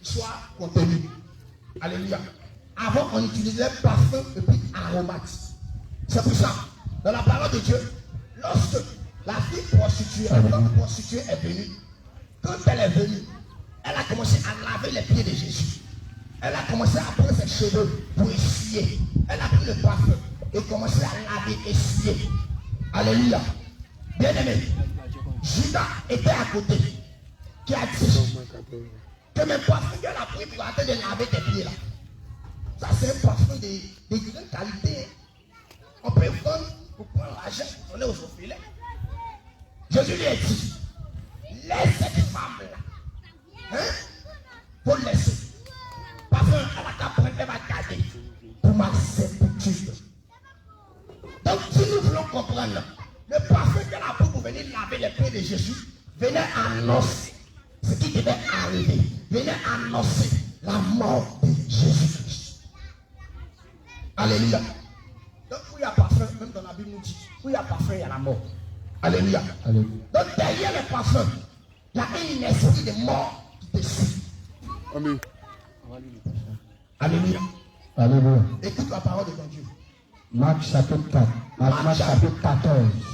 [SPEAKER 2] soient contenus. Alléluia. Avant, on utilisait parfum et puis aromate. C'est pour ça, dans la parole de Dieu, lorsque la fille prostituée, la femme prostituée est venue, quand elle est venue, elle a commencé à laver les pieds de Jésus. Elle a commencé à prendre ses cheveux pour essuyer. Elle a pris le parfum et commencé à laver, essuyer. Alléluia. Bien aimé, Judas était à côté, qui a dit que même parfum qu'elle a pris pour arrêter de laver tes pieds là. Ça c'est un parfum de grande qualité. On peut vendre pour prendre l'argent pour donner aux orphelins. Jésus lui a dit, laisse cette femme là. Hein? Faut le laisser. Parfum à la cape, elle va garder pour ma sépulture. Donc si nous voulons comprendre, le parfum qu'elle a pris pour venir laver les pieds de Jésus venait annoncer ce qui devait arriver. Venait annoncer la mort de Jésus-Christ. Alléluia. Donc où il y a parfum, même dans la Bible nous dit, où il y a parfum, il y a la mort. Alléluia.
[SPEAKER 3] Alléluia.
[SPEAKER 2] Donc derrière le parfum, il y a un esprit de mort qui te suit.
[SPEAKER 4] Amen.
[SPEAKER 2] Alléluia.
[SPEAKER 1] Alléluia.
[SPEAKER 2] Écoute la parole de ton Dieu.
[SPEAKER 1] Marc chapitre 4. Marc chapitre 14.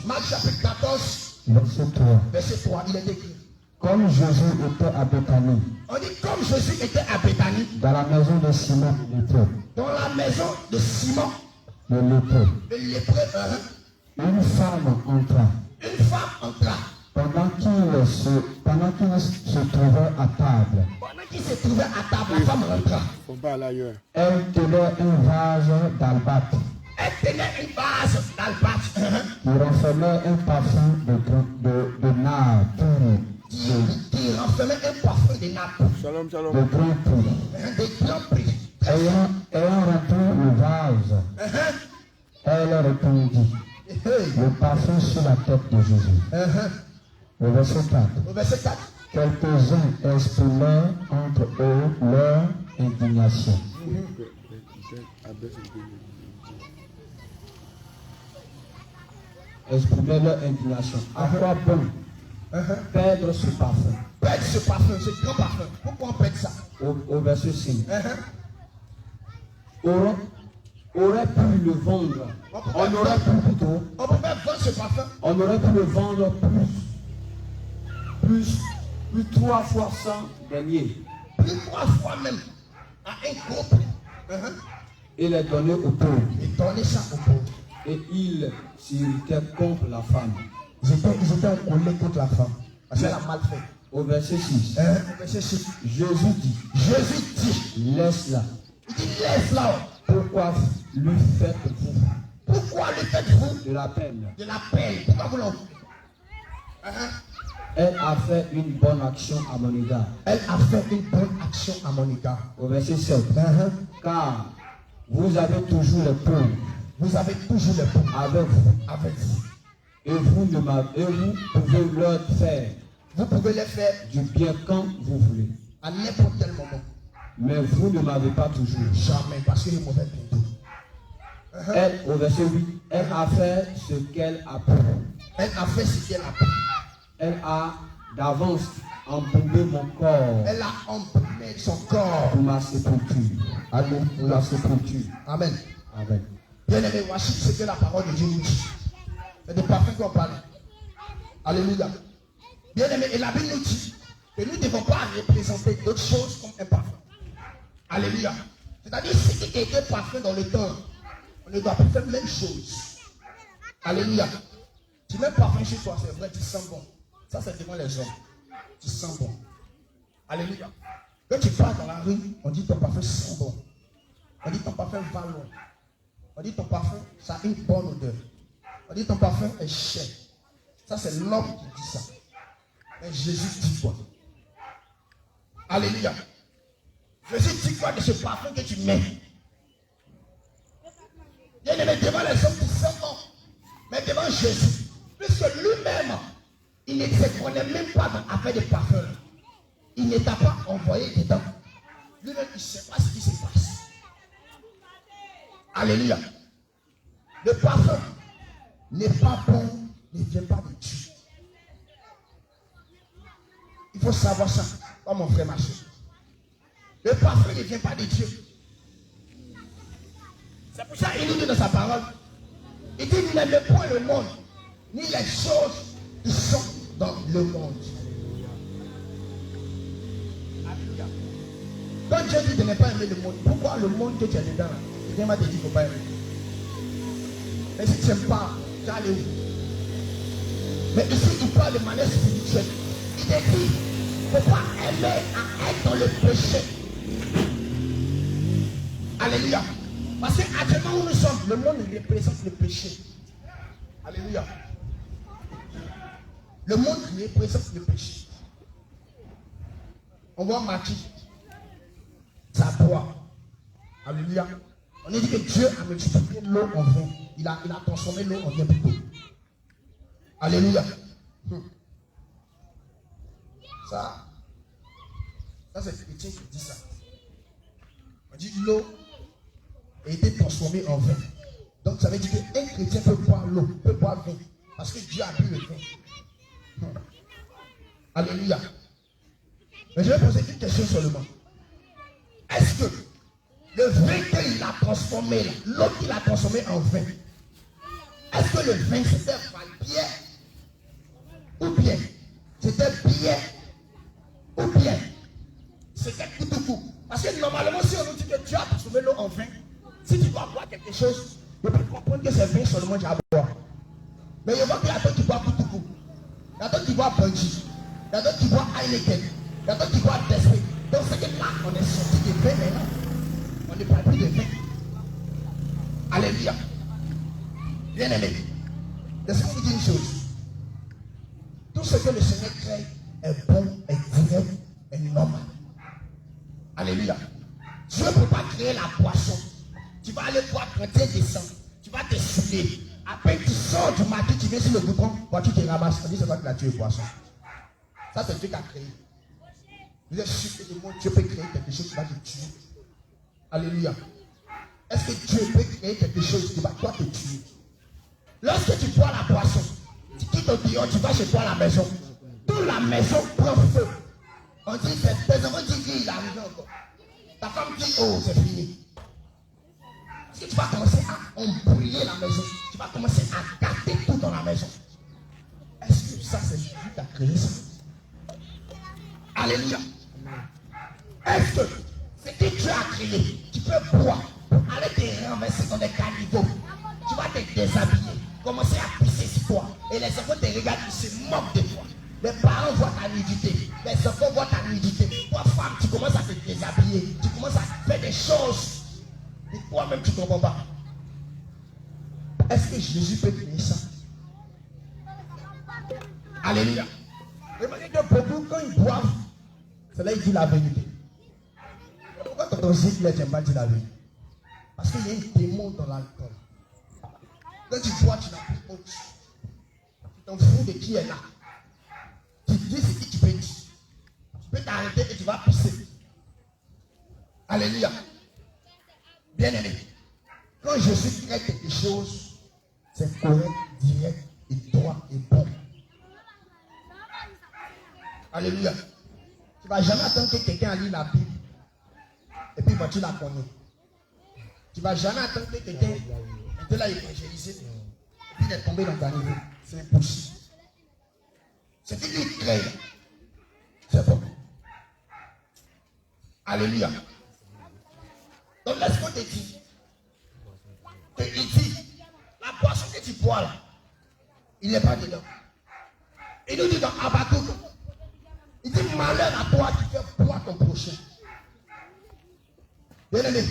[SPEAKER 2] Marc chapitre 14,
[SPEAKER 1] Verset 3.
[SPEAKER 2] verset 3, il est écrit.
[SPEAKER 1] Comme Jésus était à Béthanie,
[SPEAKER 2] On dit comme Jésus était à Béthanie,
[SPEAKER 1] dans la maison de Simon le lépreux,
[SPEAKER 2] dans la maison de Simon,
[SPEAKER 1] le lépreux,
[SPEAKER 2] le lépreux,
[SPEAKER 1] une femme entra.
[SPEAKER 2] une femme entra.
[SPEAKER 1] Pendant qu'il se trouvait à table,
[SPEAKER 2] Pendant qu'il se trouvait à table, la femme rentra.
[SPEAKER 4] Faut pas aller ailleurs.
[SPEAKER 1] elle tenait un vase d'albâtre
[SPEAKER 2] Elle tenait une vase d'albâtre
[SPEAKER 1] qui renfermait un parfum de nard pur,
[SPEAKER 2] qui renfermait un parfum de nappe,
[SPEAKER 4] Shalom,
[SPEAKER 1] de
[SPEAKER 4] shalom.
[SPEAKER 1] grand prix.
[SPEAKER 2] de grand prix.
[SPEAKER 1] Ayant rempli le vase, elle répondit le parfum sur la tête de Jésus. Au verset 4.
[SPEAKER 2] Au verset 4.
[SPEAKER 1] Quelques-uns exprimaient entre eux leur indignation. Exprimaient leur indignation. À quoi bon perdre ce parfum?
[SPEAKER 2] Perdre ce parfum, ce grand parfum. Pourquoi on perd ça?
[SPEAKER 1] Au verset 5. Aurait pu le vendre. On aurait pu plutôt.
[SPEAKER 2] On pouvait vendre ce parfum.
[SPEAKER 1] On aurait pu le vendre plus 3 fois 100 deniers.
[SPEAKER 2] Plus 3 fois même. À un gros prix.
[SPEAKER 1] Et les donner aux pauvres.
[SPEAKER 2] Et donner ça aux pauvres.
[SPEAKER 1] Et il s'irritait contre la femme.
[SPEAKER 2] Ils étaient en colère contre la femme. Parce qu'elle a mal fait.
[SPEAKER 1] Au verset 6.
[SPEAKER 2] Au verset 6.
[SPEAKER 1] Jésus dit, laisse-la.
[SPEAKER 2] Il dit, laisse-la.
[SPEAKER 1] Pourquoi lui faites-vous
[SPEAKER 2] Pourquoi lui faites-vous
[SPEAKER 1] de la peine?
[SPEAKER 2] de la peine? Pourquoi vous l'en
[SPEAKER 1] Elle a fait une bonne action à mon égard.
[SPEAKER 2] Elle a fait une bonne action à mon égard.
[SPEAKER 1] Au verset 7. Car vous avez toujours les pauvres
[SPEAKER 2] Vous avez toujours les pauvres
[SPEAKER 1] avec vous.
[SPEAKER 2] avec vous.
[SPEAKER 1] Et vous pouvez leur faire
[SPEAKER 2] Vous pouvez les faire
[SPEAKER 1] du bien quand vous voulez.
[SPEAKER 2] à n'importe quel moment.
[SPEAKER 1] Mais vous ne m'avez pas toujours.
[SPEAKER 2] Jamais, parce qu'il est mauvais bientôt.
[SPEAKER 1] Elle, au verset 8, elle a fait ce qu'elle a pu.
[SPEAKER 2] Elle a fait ce qu'elle a pu.
[SPEAKER 1] Elle a d'avance embaumé mon corps
[SPEAKER 2] Elle a embaumé son corps.
[SPEAKER 1] pour ma sépulture. Amen. Pour la sépulture.
[SPEAKER 2] Amen.
[SPEAKER 1] Amen.
[SPEAKER 2] Bien aimé, voici ce que la parole de Dieu nous dit. C'est de parfum qu'on parle. Alléluia. Bien aimé, et la Bible nous dit que nous ne devons pas représenter d'autres choses comme un parfum. Alléluia. C'est-à-dire, ce qui était parfum dans le temps, on ne doit pas faire la même chose. Alléluia. Tu mets parfum chez toi, c'est vrai, tu sens bon. Ça, c'est devant les hommes. Tu sens bon. Alléluia. Quand tu pars dans la rue, on dit ton parfum sent bon. On dit ton parfum va loin. On dit ton parfum, ça a une bonne odeur. On dit ton parfum est cher.
[SPEAKER 1] Ça, c'est l'homme qui dit ça. Mais Jésus dit quoi? Alléluia. Jésus dit quoi de ce parfum que tu mets? Bien aimé, devant les hommes qui sont morts, mais devant Jésus, puisque lui-même, il ne se connaît même pas dans l'affaire de parfum. Il ne t'a pas envoyé dedans. Lui-même, il ne sait pas ce qui se passe. Alléluia. Le parfum n'est pas bon, ne vient pas de Dieu. Il faut savoir ça, comme mon frère Marché. Le parfum ne vient pas de Dieu. C'est pour ça qu'il nous dit dans sa parole. Il dit, n'aimez point le monde, ni les choses qui sont dans le monde. Alléluia. Quand Dieu dit de ne pas aimer le monde, pourquoi le monde que tu es dedans, Dieu m'a dit qu'il ne faut pas aimer. Mais si tu n'aimes pas, tu vas aller où? Mais ici, il parle de manière spirituelle. Il te dit, il ne faut pas aimer à être dans le péché. Alléluia. Parce qu'actuellement où nous sommes, le monde représente le péché. Alléluia. Le monde représente le péché. On voit Matthieu, ça boit. Alléluia. On a dit que Dieu a multiplié l'eau en vin. Il a transformé l'eau en vin plutôt. Alléluia. Ça c'est le chrétien qui dit ça. On dit l'eau a été transformée en vin. Donc ça veut dire qu'un chrétien peut boire l'eau, peut boire vin. Parce que Dieu a bu le vin. Alléluia. Mais je vais poser une question seulement. Est-ce que le vin qu'il a transformé, l'eau qu'il a transformé en vin, est-ce que le vin c'était Val-Pierre? Ou bien c'était Pierre? Ou bien c'était Koutoukou? Parce que normalement, si on nous dit que Dieu a transformé l'eau en vin, si tu dois boire quelque chose, tu peux comprendre que c'est vin seulement tu as à boire. Mais il y a d'autres qui boivent Koutoukou. Il y a d'autres qui boivent Bungie. Il y a d'autres qui boivent Heineken. Il y a d'autres qui boivent Desperate. Donc c'est que là, on est sorti de vin maintenant. On ne parle plus de vin. Alléluia. Bien aimé. Laissez-moi vous dire une chose. Tout ce que le Seigneur crée est bon, est direct, est normal. Alléluia. Dieu ne peut pas créer la poisson. Tu vas aller boire 31 décembre. Tu vas te saouler. Après tu sors du matin, tu viens sur le bouton, tu te ramasses. Tu dis c'est pas que la tué poisson. Ça c'est Dieu qui a créé. Vous êtes sûr que le monde, Dieu peut créer quelque chose qui va te tuer. Alléluia. Est-ce que Dieu peut créer quelque chose qui va toi te tuer? Lorsque tu bois la boisson, tu quittes au dehors, tu vas chez toi à la maison. Toute la maison prend feu. On dit, tes enfants disent qu'il arrive encore. Ta femme dit, oh, c'est fini. Parce que tu vas commencer à embrouiller la maison. Tu vas commencer à gâter tout dans la maison. Est-ce que ça, c'est Dieu qui a créé ça? Alléluia. Est-ce que ce que Dieu a créé, tu peux boire pour aller te renverser dans des caniveaux? Tu vas te déshabiller, commencer à pisser sur toi. Et les enfants te regardent, ils se moquent de toi. Les parents voient ta nudité. Les enfants voient ta nudité. Toi, femme, tu commences à te déshabiller. Tu commences à faire des choses. Et toi-même, tu ne comprends pas. Est-ce que Jésus peut créer ça? Alléluia. Remarquez que beaucoup, quand ils boivent, c'est là qu'ils disent la vérité. Pourquoi ton zip ne t'aime pas dire la vérité? Parce qu'il y a un démon dans l'alcool. Quand tu bois, tu n'as plus honte. Tu t'en fous de qui est là. Tu dis ce que tu peux dire. Tu peux t'arrêter et tu vas pisser. Alléluia. Bien aimé. Quand Jésus crée quelque chose, c'est correct, direct, et droit et bon. Alléluia. Tu ne vas jamais attendre que quelqu'un lit la Bible. Et puis tu la connais. Tu ne vas jamais attendre que quelqu'un était là évangéliser. Et puis il est tombé dans ta niveau. C'est impossible. C'est qu'il lui crée. C'est bon. Alléluia. Donc laisse-moi te dire. Il dit, la boisson que tu bois là, il n'est pas dedans. Il nous dit dans Habakkuk, il dit malheur à toi qui fais boire ton prochain. Bien aimé,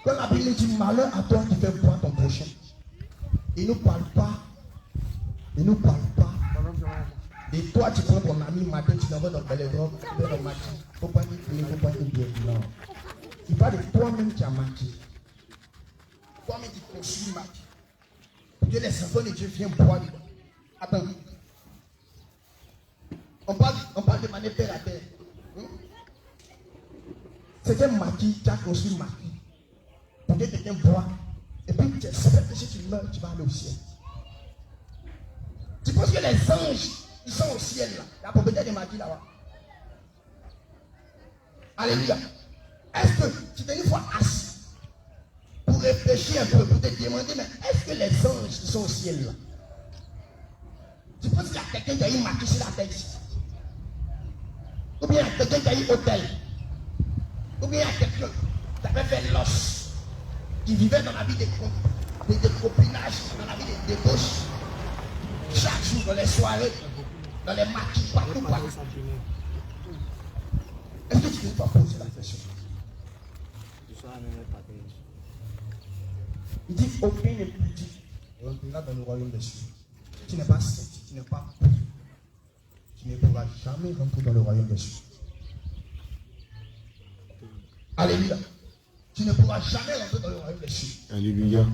[SPEAKER 1] quand la Bible dit malheur à toi qui fais boire ton prochain, il ne nous parle pas Et toi, tu prends ton ami matin, tu l'envoies dans le drogue, tu vas dans matin. Faut pas dire qu'il faut pas dire bien. Non. Il parle de toi-même qui as manqué. Toi-même qui construis ma vie. Pour que les enfants de Dieu viennent boire dedans. Attends. On parle de manière terre à terre. C'est un maquis qui a construit un maquis. Pour que quelqu'un boit. Et puis tu espères que si tu meurs, tu vas aller au ciel. Tu penses que les anges, ils sont au ciel là. La propriété des maquis là-bas. Alléluia. Est-ce que tu t'es une fois assis pour réfléchir un peu, pour te demander, mais est-ce que les anges sont au ciel là? Tu penses qu'il y a quelqu'un qui a eu maquis sur la tête ici? Ou bien il y a quelqu'un qui a eu hôtel? Ou bien il y a quelqu'un qui avait fait l'os, qui vivait dans la vie des copinages, dans la vie des débauches, chaque jour dans les soirées, dans les maquis, partout. Est-ce que tu ne peux pas poser la question? Il dit aucun n'est plus dit. Et on ira dans le royaume des cieux. Si tu n'es pas saint, si tu n'es pas pur, tu ne pourras jamais rentrer dans le royaume des cieux. Alléluia. Tu ne pourras jamais rentrer dans le royaume des cieux.
[SPEAKER 2] Alléluia.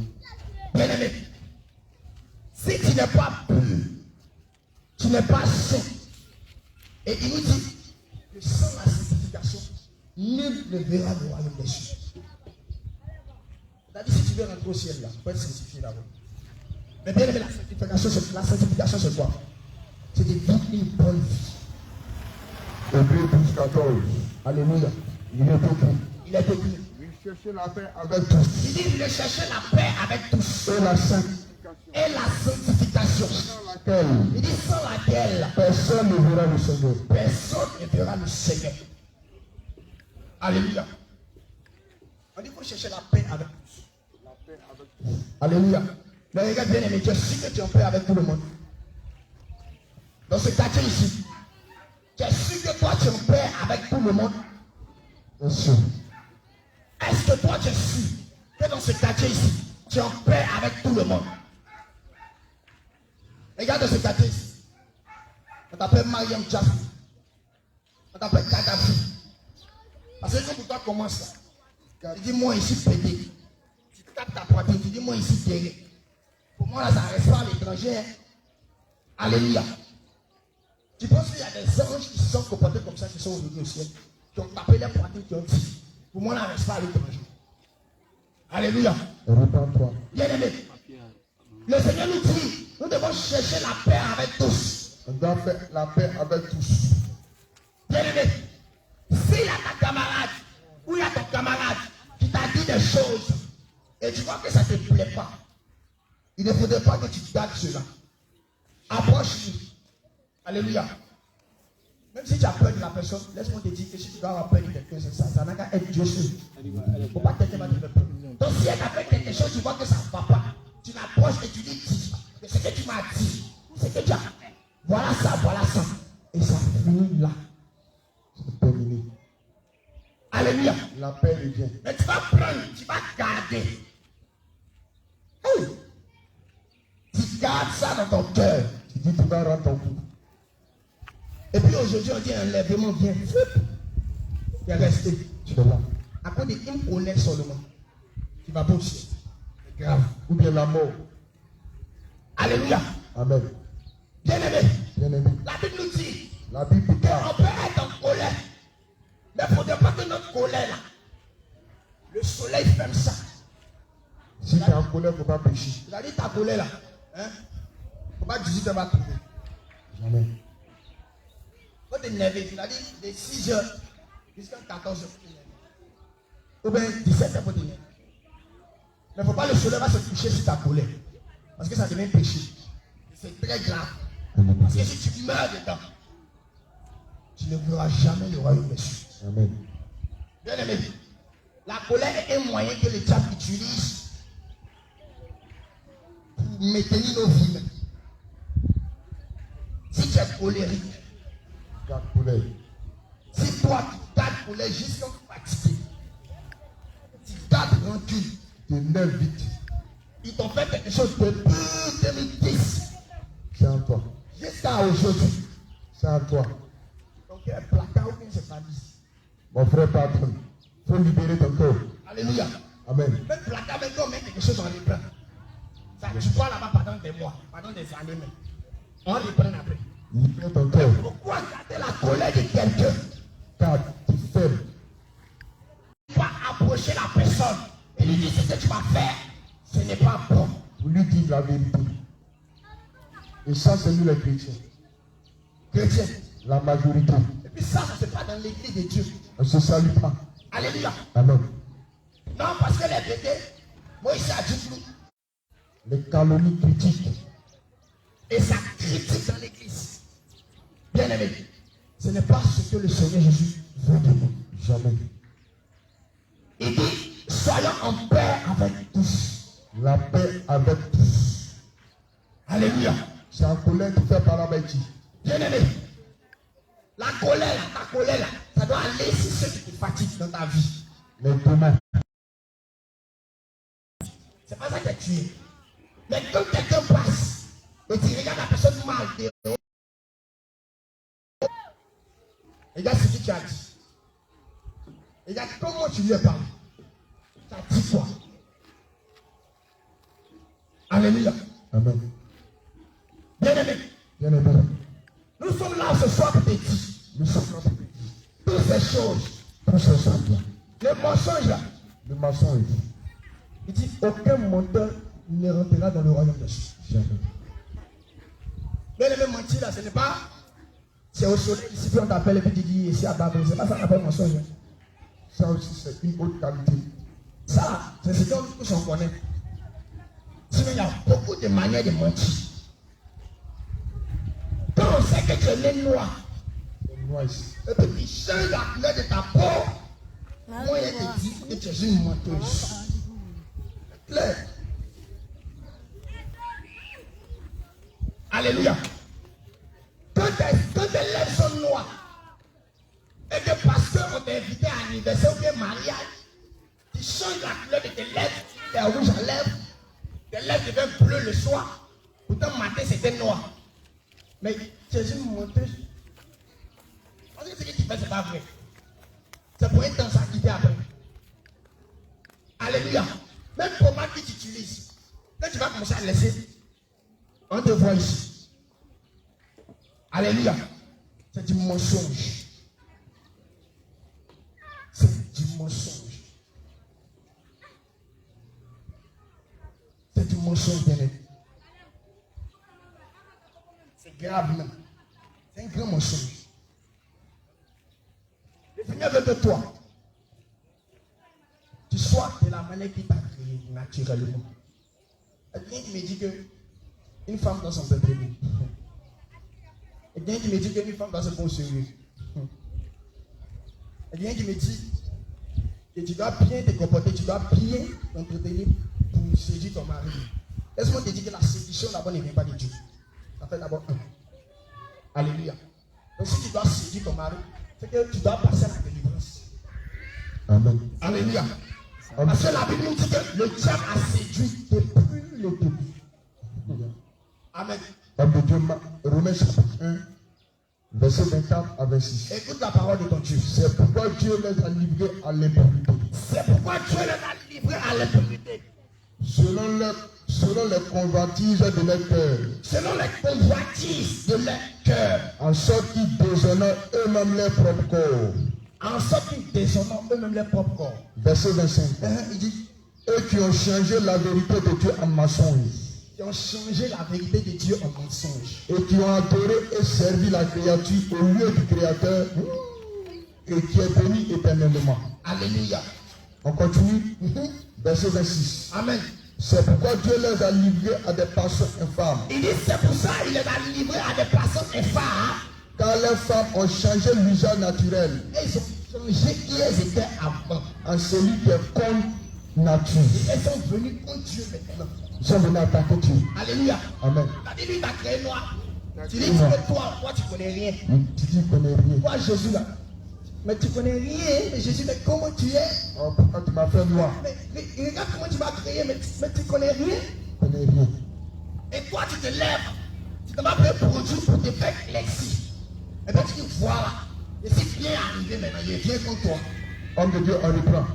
[SPEAKER 1] Bien aimé, si tu n'es pas pur, tu n'es pas saint, et il nous dit que sans la sanctification, nul ne verra le royaume des cieux. C'est-à-dire, si tu veux rentrer au ciel là, tu peux être sanctifié d'abord. Mais bien aimé, la sanctification c'est quoi? C'est de vivre une bonne vie.
[SPEAKER 2] Hébreux 12, 14.
[SPEAKER 1] Alléluia.
[SPEAKER 2] Il est écrit.
[SPEAKER 1] Il est écrit.
[SPEAKER 2] Il cherchait la paix avec tous.
[SPEAKER 1] Il dit, il cherchait la paix avec tous.
[SPEAKER 2] Et la sainteté.
[SPEAKER 1] Et la sanctification.
[SPEAKER 2] Sans laquelle
[SPEAKER 1] Il dit, sans laquelle
[SPEAKER 2] personne ne verra le Seigneur.
[SPEAKER 1] personne ne verra le Seigneur. Alléluia. On dit qu'il faut chercher la paix avec tous.
[SPEAKER 2] La paix avec tous.
[SPEAKER 1] Alléluia. Mais regarde bien aimé, tu es sûr que tu es en paix avec tout le monde. Dans ce quartier ici, tu es sûr que toi tu es en paix avec tout le monde.
[SPEAKER 2] Bien sûr.
[SPEAKER 1] Est-ce que toi tu es sûr que dans ce quartier ici, tu es en paix avec tout le monde? Regarde dans ce quartier ici. On t'appelle Mariam Jaff. On t'appelle Kadhafi. Parce que quand toi commences là, tu dis moi ici pédé. Tu tapes ta poitrine, tu dis moi ici guéri. Pour moi là, ça reste pas à l'étranger. Alléluia. Tu penses qu'il y a des anges qui sont comportés comme ça, qui sont aujourd'hui au ciel, qui ont tapé les poitrines, qui ont dit, pour moi là, reste pas à l'étranger. Alléluia.
[SPEAKER 2] Repends-toi.
[SPEAKER 1] Bien aimé. Le Seigneur nous dit, nous devons chercher la paix avec tous.
[SPEAKER 2] On doit faire la paix avec tous.
[SPEAKER 1] Bien aimé. S'il y a ta camarade, ou il y a ton camarade qui t'a dit des choses, et tu vois que ça ne te plaît pas, il ne faudrait pas que tu gardes cela. Approche-lui. Alléluia. Même si tu as peur de la personne, laisse-moi te dire que si tu dois avoir peur de quelqu'un, ça n'a qu'à être Dieu seul. Il ne faut pas que quelqu'un va te faire peur. Donc si elle t'a fait quelque chose, tu vois que ça ne va pas, tu l'approches et tu lui dis que ce que tu m'as dit, ce que tu as fait, voilà ça, voilà ça. Et ça finit là.
[SPEAKER 2] C'est terminé.
[SPEAKER 1] Alléluia.
[SPEAKER 2] La paix revient.
[SPEAKER 1] Mais tu vas prendre, tu vas garder. Hey. Tu gardes ça dans ton cœur.
[SPEAKER 2] Tu dis tu vas rendre ton coup.
[SPEAKER 1] Et puis aujourd'hui, on dit un enlèvement vient. Il est resté.
[SPEAKER 2] Tu es là.
[SPEAKER 1] À cause d'une honnête seulement. Tu vas pas au ciel. C'est grave.
[SPEAKER 2] Ou bien la mort.
[SPEAKER 1] Alléluia.
[SPEAKER 2] Amen.
[SPEAKER 1] Bien aimé.
[SPEAKER 2] Bien aimé.
[SPEAKER 1] La Bible nous dit
[SPEAKER 2] La Bible
[SPEAKER 1] qu'on
[SPEAKER 2] parle.
[SPEAKER 1] peut être en colère. Mais il ne faudrait pas que notre colère là, le soleil ferme ça.
[SPEAKER 2] Si tu es en colère, il ne faut pas pécher.
[SPEAKER 1] Tu as dit ta colère là. Hein? Il ne faut pas 18 heures va trouver.
[SPEAKER 2] Jamais.
[SPEAKER 1] Quand tu es énervé, tu l'as dit de 6 heures jusqu'à 14 heures. Ou bien 17 heures pour t'énerver. Mais il ne faut pas le soleil va se coucher sur ta colère. Parce que ça devient péché. C'est très grave. Parce que si tu meurs dedans, tu ne verras jamais le royaume des cieux.
[SPEAKER 2] Amen.
[SPEAKER 1] Bien aimé, la colère est un moyen que le diable utilise pour maintenir nos vies. Si tu es colérique,
[SPEAKER 2] Garde colère.
[SPEAKER 1] si toi tu gardes colère jusqu'à fatigué, tu gardes rancune,
[SPEAKER 2] Tu t'énerves vite.
[SPEAKER 1] ils t'ont fait quelque chose depuis 2010
[SPEAKER 2] C'est en toi.
[SPEAKER 1] jusqu'à aujourd'hui. C'est à toi.
[SPEAKER 2] Donc il y a un placard ou bien c'est pas dit.
[SPEAKER 1] Mon frère patron, il faut libérer ton cœur.
[SPEAKER 2] Alléluia.
[SPEAKER 1] Amen.
[SPEAKER 2] Même placard, même quand on met quelque chose, on les prend. Ça, tu crois là-bas pendant des mois, pendant des années même. On les prend après.
[SPEAKER 1] Libère ton cœur.
[SPEAKER 2] Pourquoi garder la colère de quelqu'un?
[SPEAKER 1] Car tu es faible.
[SPEAKER 2] Tu vas approcher la personne et lui dire ce que tu vas faire. Ce n'est pas bon.
[SPEAKER 1] Pour lui dire la vérité. Et ça, c'est nous les chrétiens.
[SPEAKER 2] Chrétien.
[SPEAKER 1] La majorité.
[SPEAKER 2] Et puis ça se passe dans l'église de Dieu.
[SPEAKER 1] On ne se salue pas.
[SPEAKER 2] Alléluia.
[SPEAKER 1] Amen.
[SPEAKER 2] Non, parce que les bébés, Moïse a dit tout.
[SPEAKER 1] Les calomnies critiques.
[SPEAKER 2] Et ça critique dans l'église. Bien aimé, ce n'est pas ce que le Seigneur Jésus veut de nous.
[SPEAKER 1] Jamais.
[SPEAKER 2] Il dit, soyons en paix avec tous.
[SPEAKER 1] La paix avec tous.
[SPEAKER 2] Alléluia.
[SPEAKER 1] C'est en colère qui fait par la bêtise.
[SPEAKER 2] Bien aimé, la colère, ta colère, là, ça doit aller sur ceux qui te fatiguent dans ta vie.
[SPEAKER 1] Mais demain,
[SPEAKER 2] C'est pas ça que tu es. Mais quand quelqu'un passe et tu regardes la personne mal, regarde ce que tu as dit. Regarde comment tu lui as parlé. Tu as dit quoi? Alléluia.
[SPEAKER 1] amen.
[SPEAKER 2] Bien aimé,
[SPEAKER 1] Bien aimé,
[SPEAKER 2] nous sommes là ce soir pour te dire
[SPEAKER 1] nous sommes là pour dire
[SPEAKER 2] toutes ces choses.
[SPEAKER 1] tout ce sang-là.
[SPEAKER 2] Le mensonge là,
[SPEAKER 1] Le mensonge,
[SPEAKER 2] il dit aucun menteur ne rentrera dans le royaume des cieux.
[SPEAKER 1] jamais.
[SPEAKER 2] Bien aimé, mentir là, ce n'est pas. C'est au soleil ici, puis on t'appelle et puis tu dis ici à Babel. C'est pas ça qu'on appelle mensonge. Hein.
[SPEAKER 1] Ça aussi, c'est une autre qualité.
[SPEAKER 2] Ça, c'est ce qu'on tous on connaît. Sinon, il y a beaucoup de manières de mentir. Quand on sait que tu es né noir,
[SPEAKER 1] C'est noir ici.
[SPEAKER 2] et puis tu changes la couleur de ta peau, moi, il te dit que tu es une menteuse. C'est clair. Alléluia. Quand tes lèvres sont noires, et que pasteur on t'a invité à un anniversaire ou bien mariage, tu changes la couleur de tes lèvres, tu es rouge à lèvres, tes lèvres deviennent bleues le soir. Pourtant, matin c'était noir. Mais tu es une menteuse. Parce que ce que tu fais, c'est pas vrai. C'est pour un temps, ça quitter après. Alléluia. Même pour moi que tu utilises, quand tu vas commencer à laisser, on te voit ici. Alléluia. C'est du mensonge. C'est du mensonge. C'est du mensonge, bien aimé. C'est grave même. C'est un grand mensonge. Le Seigneur veut que toi, tu sois de la manière qu'il t'a créé naturellement. Quelqu'un qui me dit que une femme dans son peuple est beau. Quelqu'un qui me dit qu'une femme dans son bon sérieux. Quelqu'un qui me dit que tu dois bien te comporter, tu dois bien t'entretenir pour séduire ton mari. Laisse-moi te dire que la séduction d'abord ne vient pas de Dieu. Ça fait d'abord un. Alléluia. Donc si tu dois séduire ton mari, c'est que tu dois passer à la délivrance.
[SPEAKER 1] Amen.
[SPEAKER 2] Alléluia. Parce que la Bible nous dit que le diable a séduit depuis le début. Amen.
[SPEAKER 1] Homme de Dieu, Romains chapitre 1, verset 24 à 26.
[SPEAKER 2] Écoute la parole de ton Dieu.
[SPEAKER 1] C'est pourquoi Dieu les a livrés à l'impurité.
[SPEAKER 2] C'est pourquoi Dieu les a livrés à l'impurité.
[SPEAKER 1] Selon les convoitises de leur cœur.
[SPEAKER 2] Selon les convoitises de leur cœur.
[SPEAKER 1] En sorte qu'ils déshonorent eux-mêmes leur propre corps.
[SPEAKER 2] En sorte qu'ils déshonorent eux-mêmes leur propre corps.
[SPEAKER 1] Verset 25.
[SPEAKER 2] Il dit,
[SPEAKER 1] Eux qui ont changé la vérité de Dieu en mensonge.
[SPEAKER 2] qui ont changé la vérité de Dieu en mensonge.
[SPEAKER 1] Et qui ont adoré et servi la créature au lieu du Créateur. Et qui est béni éternellement.
[SPEAKER 2] Alléluia.
[SPEAKER 1] On continue. Verset 26.
[SPEAKER 2] Amen.
[SPEAKER 1] C'est pourquoi Dieu les a livrés à des passions infâmes.
[SPEAKER 2] Il dit, c'est pour ça qu'il les a livrés à des personnes infâmes.
[SPEAKER 1] Car les femmes ont changé l'usage naturel
[SPEAKER 2] Et ils ont changé qui elles étaient avant.
[SPEAKER 1] en celui qui est comme nature.
[SPEAKER 2] Elles sont venues contre Dieu maintenant.
[SPEAKER 1] Ils sont venus attaquer Dieu.
[SPEAKER 2] Alléluia.
[SPEAKER 1] Amen.
[SPEAKER 2] T'as dit, lui, t'as créé noir. Tu dis que toi, tu connais rien.
[SPEAKER 1] Tu dis qu'on n'est rien.
[SPEAKER 2] Toi, Jésus, là. Mais tu connais rien. Mais Jésus, mais comment tu es?
[SPEAKER 1] Oh, pourquoi tu m'as fait noir?
[SPEAKER 2] Mais regarde comment tu m'as créé, mais tu connais rien.
[SPEAKER 1] Je connais rien.
[SPEAKER 2] Et toi, tu te lèves. Tu ne vas pas produire pour te faire éclaircir. Et bien tu dis voilà. Et c'est bien arrivé maintenant, il vient contre toi.
[SPEAKER 1] Homme de Dieu, on reprend.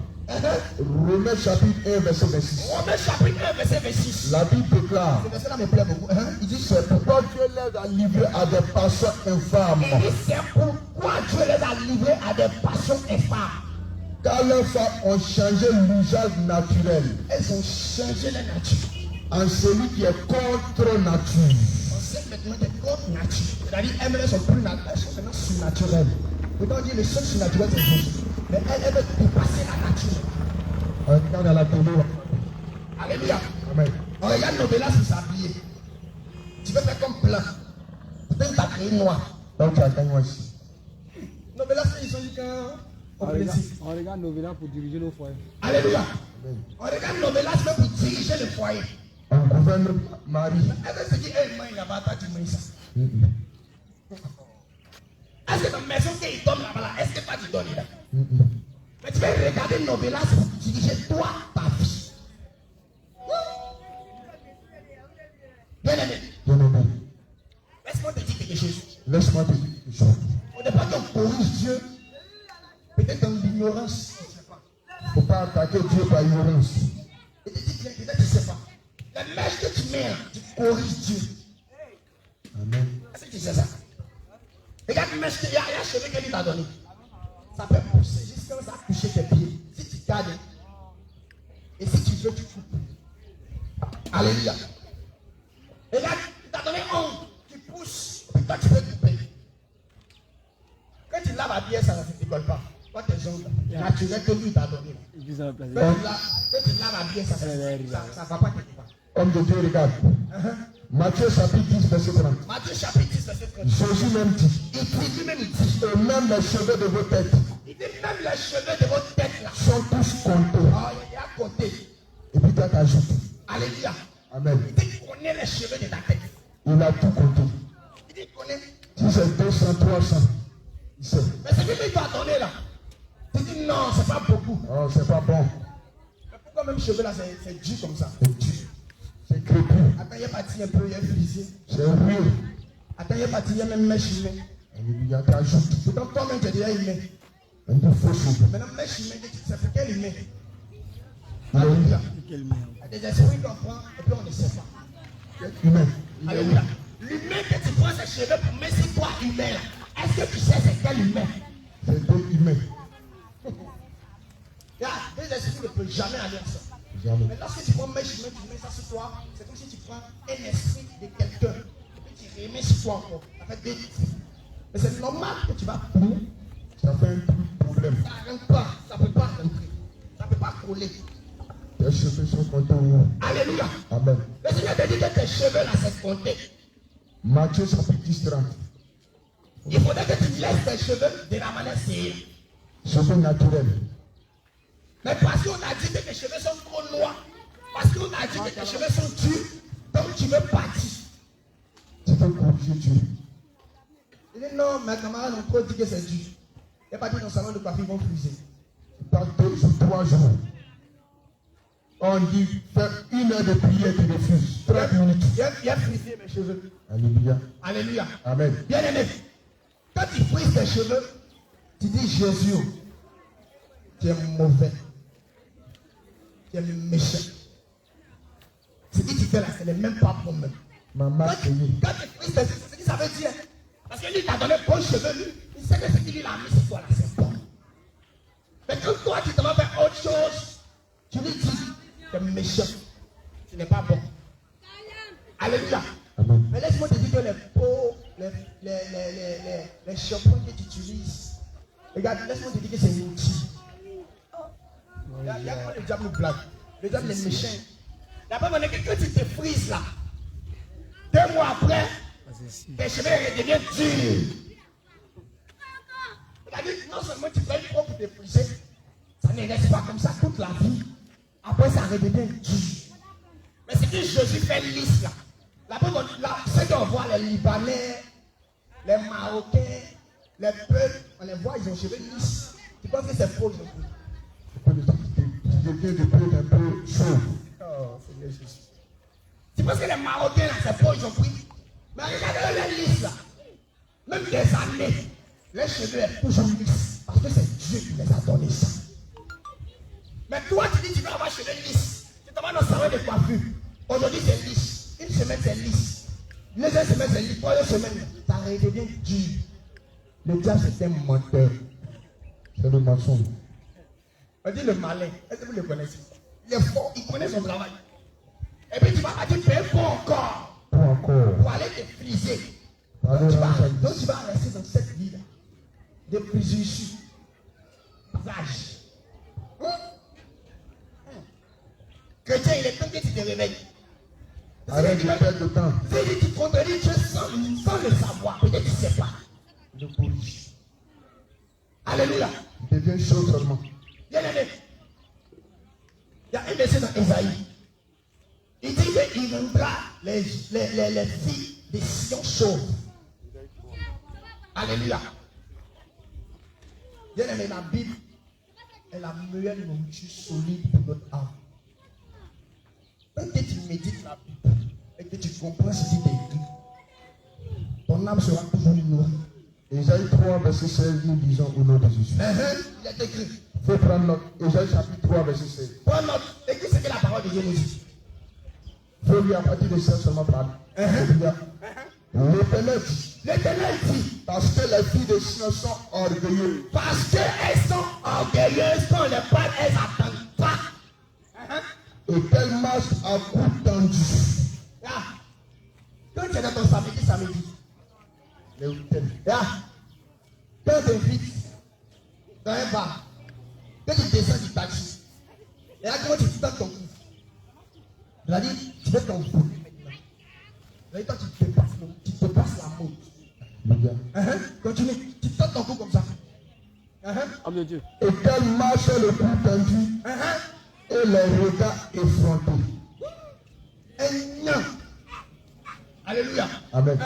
[SPEAKER 1] Romains chapitre 1, verset 26.
[SPEAKER 2] Romains chapitre 1, verset 26.
[SPEAKER 1] La Bible déclare.
[SPEAKER 2] Ce verset-là me plaît beaucoup.
[SPEAKER 1] Il dit c'est pourquoi Dieu les a livrés à des passions infâmes.
[SPEAKER 2] Il dit c'est pourquoi Dieu les a livrés à des passions infâmes.
[SPEAKER 1] Car leurs femmes ont changé l'usage naturel.
[SPEAKER 2] Elles ont changé la nature.
[SPEAKER 1] En celui qui est contre nature.
[SPEAKER 2] On sait maintenant des contre nature. C'est-à-dire elles sont plus naturelles, elles sont maintenant surnaturelles. Pourtant on dit le seul surnaturel c'est Jésus. Mais elles veulent dépasser la nature.
[SPEAKER 1] On regarde à la télé.
[SPEAKER 2] Alléluia.
[SPEAKER 1] Amen.
[SPEAKER 2] On regarde Novelas pour s'habiller. Tu veux faire comme plein. Peut-être que tu as créé noir.
[SPEAKER 1] Donc tu as gagné aussi.
[SPEAKER 2] Novelas, ils sont juste
[SPEAKER 3] On regarde Novella pour diriger nos foyers.
[SPEAKER 2] Alléluia.
[SPEAKER 1] Amen.
[SPEAKER 2] On regarde Novelas même pour diriger le foyer.
[SPEAKER 1] On gouverne Marie.
[SPEAKER 2] Elle veut se dire, hey, moi, il n'y a pas de ça. Est-ce que ta maison qu'il donne là-bas, là, est-ce que toi tu donnes là? Mais tu vas regarder Novelas pour diriger toi, ta vie. Bien aimé.
[SPEAKER 1] Bien-aimé,
[SPEAKER 2] Laisse-moi te dire quelque chose.
[SPEAKER 1] laisse-moi te dire quelque chose.
[SPEAKER 2] Au départ, on corrige Dieu. Peut-être dans l'ignorance.
[SPEAKER 1] Il ne faut pas attaquer Dieu par ignorance.
[SPEAKER 2] Et tu dis, peut-être tu ne sais pas. La mèche que tu mets, tu corriges Dieu.
[SPEAKER 1] Amen.
[SPEAKER 2] Est-ce que tu sais ça? Regarde le mèche, il y a un cheveu qu'il t'a donné. Ça peut pousser jusqu'à ça toucher tes pieds. Si tu gardes, et si tu veux, tu coupes. Alléluia. Regarde, il t'a donné un qui pousse, puis toi tu peux couper. Quand tu laves à pied, ça ne se décolle pas. Toi, tes ongles naturels que lui t'a donné. Quand tu laves à pied, ça ne va pas quelque part.
[SPEAKER 1] Homme de Dieu, regarde. Matthieu chapitre 10, verset 30.
[SPEAKER 2] Matthieu chapitre 10, verset 30.
[SPEAKER 1] Jésus même dit.
[SPEAKER 2] Il dit lui-même, il dit.
[SPEAKER 1] Et même les cheveux de vos têtes
[SPEAKER 2] Il dit même les cheveux de votre tête là.
[SPEAKER 1] sont tous comptés.
[SPEAKER 2] Ah, il a compté.
[SPEAKER 1] Et puis toi t'ajoutes.
[SPEAKER 2] Alléluia.
[SPEAKER 1] Amen.
[SPEAKER 2] Il dit qu'il connaît les cheveux de ta tête.
[SPEAKER 1] Il a tout compté.
[SPEAKER 2] Il dit qu'il connaît.
[SPEAKER 1] Si c'est 200, 300, il sait.
[SPEAKER 2] Mais ce qu'il t'a donné là, tu dis non, c'est pas beaucoup.
[SPEAKER 1] Oh, c'est pas bon.
[SPEAKER 2] Mais pourquoi même cheveux là, c'est dur comme ça?
[SPEAKER 1] C'est dur. C'est crépus.
[SPEAKER 2] Attends, il y a parti un peu, il y a frisé.
[SPEAKER 1] C'est rude.
[SPEAKER 2] Attends, il y a parti, il y a même mèche humaine.
[SPEAKER 1] Alléluia, t'ajoutes.
[SPEAKER 2] Pourtant, toi-même, tu es déjà humain.
[SPEAKER 1] Un peu faux cheveux.
[SPEAKER 2] Maintenant, mèche humaine, ça fait quel humain?
[SPEAKER 1] Il est
[SPEAKER 2] Alléluia.
[SPEAKER 3] Quelle merde.
[SPEAKER 2] Il y a des esprits qu'on prend et puis on ne sait pas.
[SPEAKER 1] humain.
[SPEAKER 2] Alléluia. L'humain que tu prends ses cheveux pour mettre sur toi humain là, est-ce que tu sais c'est quel humain?
[SPEAKER 1] C'est deux humains.
[SPEAKER 2] Regarde, les esprits ne peuvent jamais aller à ça.
[SPEAKER 1] Jamais.
[SPEAKER 2] Mais lorsque tu prends mèche humaine, tu mets ça sur toi, c'est comme si tu prends un esprit de quelqu'un et puis tu remets sur toi encore. Ça fait deux esprits. Mais c'est normal que tu vas prendre.
[SPEAKER 1] Ça fait un problème.
[SPEAKER 2] Ça ne rentre pas, ça ne peut pas rentrer. Ça ne peut pas coller.
[SPEAKER 1] Tes cheveux sont comptés où?
[SPEAKER 2] Alléluia.
[SPEAKER 1] Amen.
[SPEAKER 2] Le Seigneur te dit que tes cheveux là, c'est compté.
[SPEAKER 1] Matthieu chapitre 10, 30.
[SPEAKER 2] Il faudrait que tu laisses tes cheveux de la manière c'est.
[SPEAKER 1] Cheveux naturels.
[SPEAKER 2] Mais parce qu'on a dit que tes cheveux sont trop noirs, parce qu'on a dit que tes cheveux sont durs, donc tu veux partir.
[SPEAKER 1] Tu peux corriger Dieu.
[SPEAKER 2] Il dit non, mes camarades ont trop dit que c'est dur. Il n'est pas dit dans le salon de coiffure, ils vont friser.
[SPEAKER 1] Par 2 jours, 3 jours. On dit faire 1 heure de prière, tu refuses. 30 minutes.
[SPEAKER 2] Il a frisé mes cheveux.
[SPEAKER 1] Alléluia.
[SPEAKER 2] Alléluia.
[SPEAKER 1] Amen.
[SPEAKER 2] Bien aimé, quand tu frises tes cheveux, tu dis Jésus, tu es mauvais. Tu es méchant. Ce que tu fais là, ce n'est même pas bon même.
[SPEAKER 1] Maman,
[SPEAKER 2] Quand tu frises tes cheveux, c'est ce que ça veut dire. Parce que lui, il t'a donné bon cheveux, lui. Il sait que ce qu'il a mis sur toi là, c'est bon. Mais quand toi, tu te vas faire autre chose, tu lui dis, tu es méchant. Tu n'es pas bon. Alléluia.
[SPEAKER 1] Amen.
[SPEAKER 2] Mais laisse-moi te dire que les peaux, les shampoings que tu utilises, regarde, laisse-moi te dire que c'est un outil. Il y a quoi le diable nous blague? Le diable est méchant. Il n'y a pas besoin que quand tu te frises là, 2 mois après, tes cheveux redeviennent durs. C'est-à-dire non seulement tu prends une peau pour te friser, ça ne reste pas comme ça toute la vie. Après ça redevient dur. Mais c'est que Jésus fait lisse là. Là, c'est qu'on voit les Libanais, les Marocains, les peuples, on les voit, ils ont les cheveux lisses. Tu penses que c'est faux, ils ont pris?
[SPEAKER 1] Tu deviens de plus un peu chaud.
[SPEAKER 2] Oh, Seigneur Jésus. Tu penses que les Marocains, là, c'est faux, ils ont pris? Mais regardez les lisses là. Même des années.
[SPEAKER 1] Les cheveux sont toujours lisses. Parce que c'est Dieu qui les a donnés ça. Mais toi, tu dis que tu veux avoir cheveux lisses. Tu te vas dans le salon de coiffure. Aujourd'hui, c'est lisse. Une semaine, c'est lisse. Les deux semaines, c'est lisse. 3 semaines, ça redevient dur. Le diable, c'est un menteur.
[SPEAKER 2] C'est le mensonge.
[SPEAKER 1] On dit le malin. Est-ce que vous le connaissez? Il est fort, il connaît son travail. Et puis tu vas dire, fais fort encore. Pour aller te friser. Donc tu vas rester dans cette vie-là. De préjugés. Passage. Chrétien, il est temps que tu te réveilles.
[SPEAKER 2] Arrête de perdre de temps.
[SPEAKER 1] Si tu contredis Dieu sans le savoir, peut-être tu ne sais pas. Je corrige. Alléluia.
[SPEAKER 2] Il devient chaud seulement.
[SPEAKER 1] Bien aimé. Il y a un verset dans Esaïe. Il dit qu'il rendra les filles des Sion chauves. Alléluia. Bien aimé, la Bible est la meilleure nourriture solide pour notre âme. Quand tu médites la Bible et que tu comprends ce qui est écrit, ton âme sera toujours nourrie.
[SPEAKER 2] Ésaïe 3, verset 16, nous disons au nom de Jésus.
[SPEAKER 1] Il est écrit.
[SPEAKER 2] Il faut prendre note. Ésaïe chapitre 3, verset 16.
[SPEAKER 1] Prends note. Écris ce que la parole de Dieu nous dit.
[SPEAKER 2] Il faut lui à partir de ça seulement parler. L'Éternel dit, parce que les filles de Sion sont orgueilleuses.
[SPEAKER 1] Parce qu'elles sont orgueilleuses, quand les parents, elles n'attendent pas.
[SPEAKER 2] Et qu'elles marchent à coups tendus.
[SPEAKER 1] Quand tu es dans ton samedi,
[SPEAKER 2] Les week-ends.
[SPEAKER 1] quand tu invites dans un bar, quand tu descends du taxi, et là, comment tu tends ton cou? Il a dit, tu fais ton cou. Il a dit, toi, tu te passes la mode. Continue, tu tends ton cou comme ça.
[SPEAKER 3] Homme de Dieu.
[SPEAKER 2] Et qu'elles marchent le cou tendu et les regards effrontés.
[SPEAKER 1] Alléluia.
[SPEAKER 2] Amen.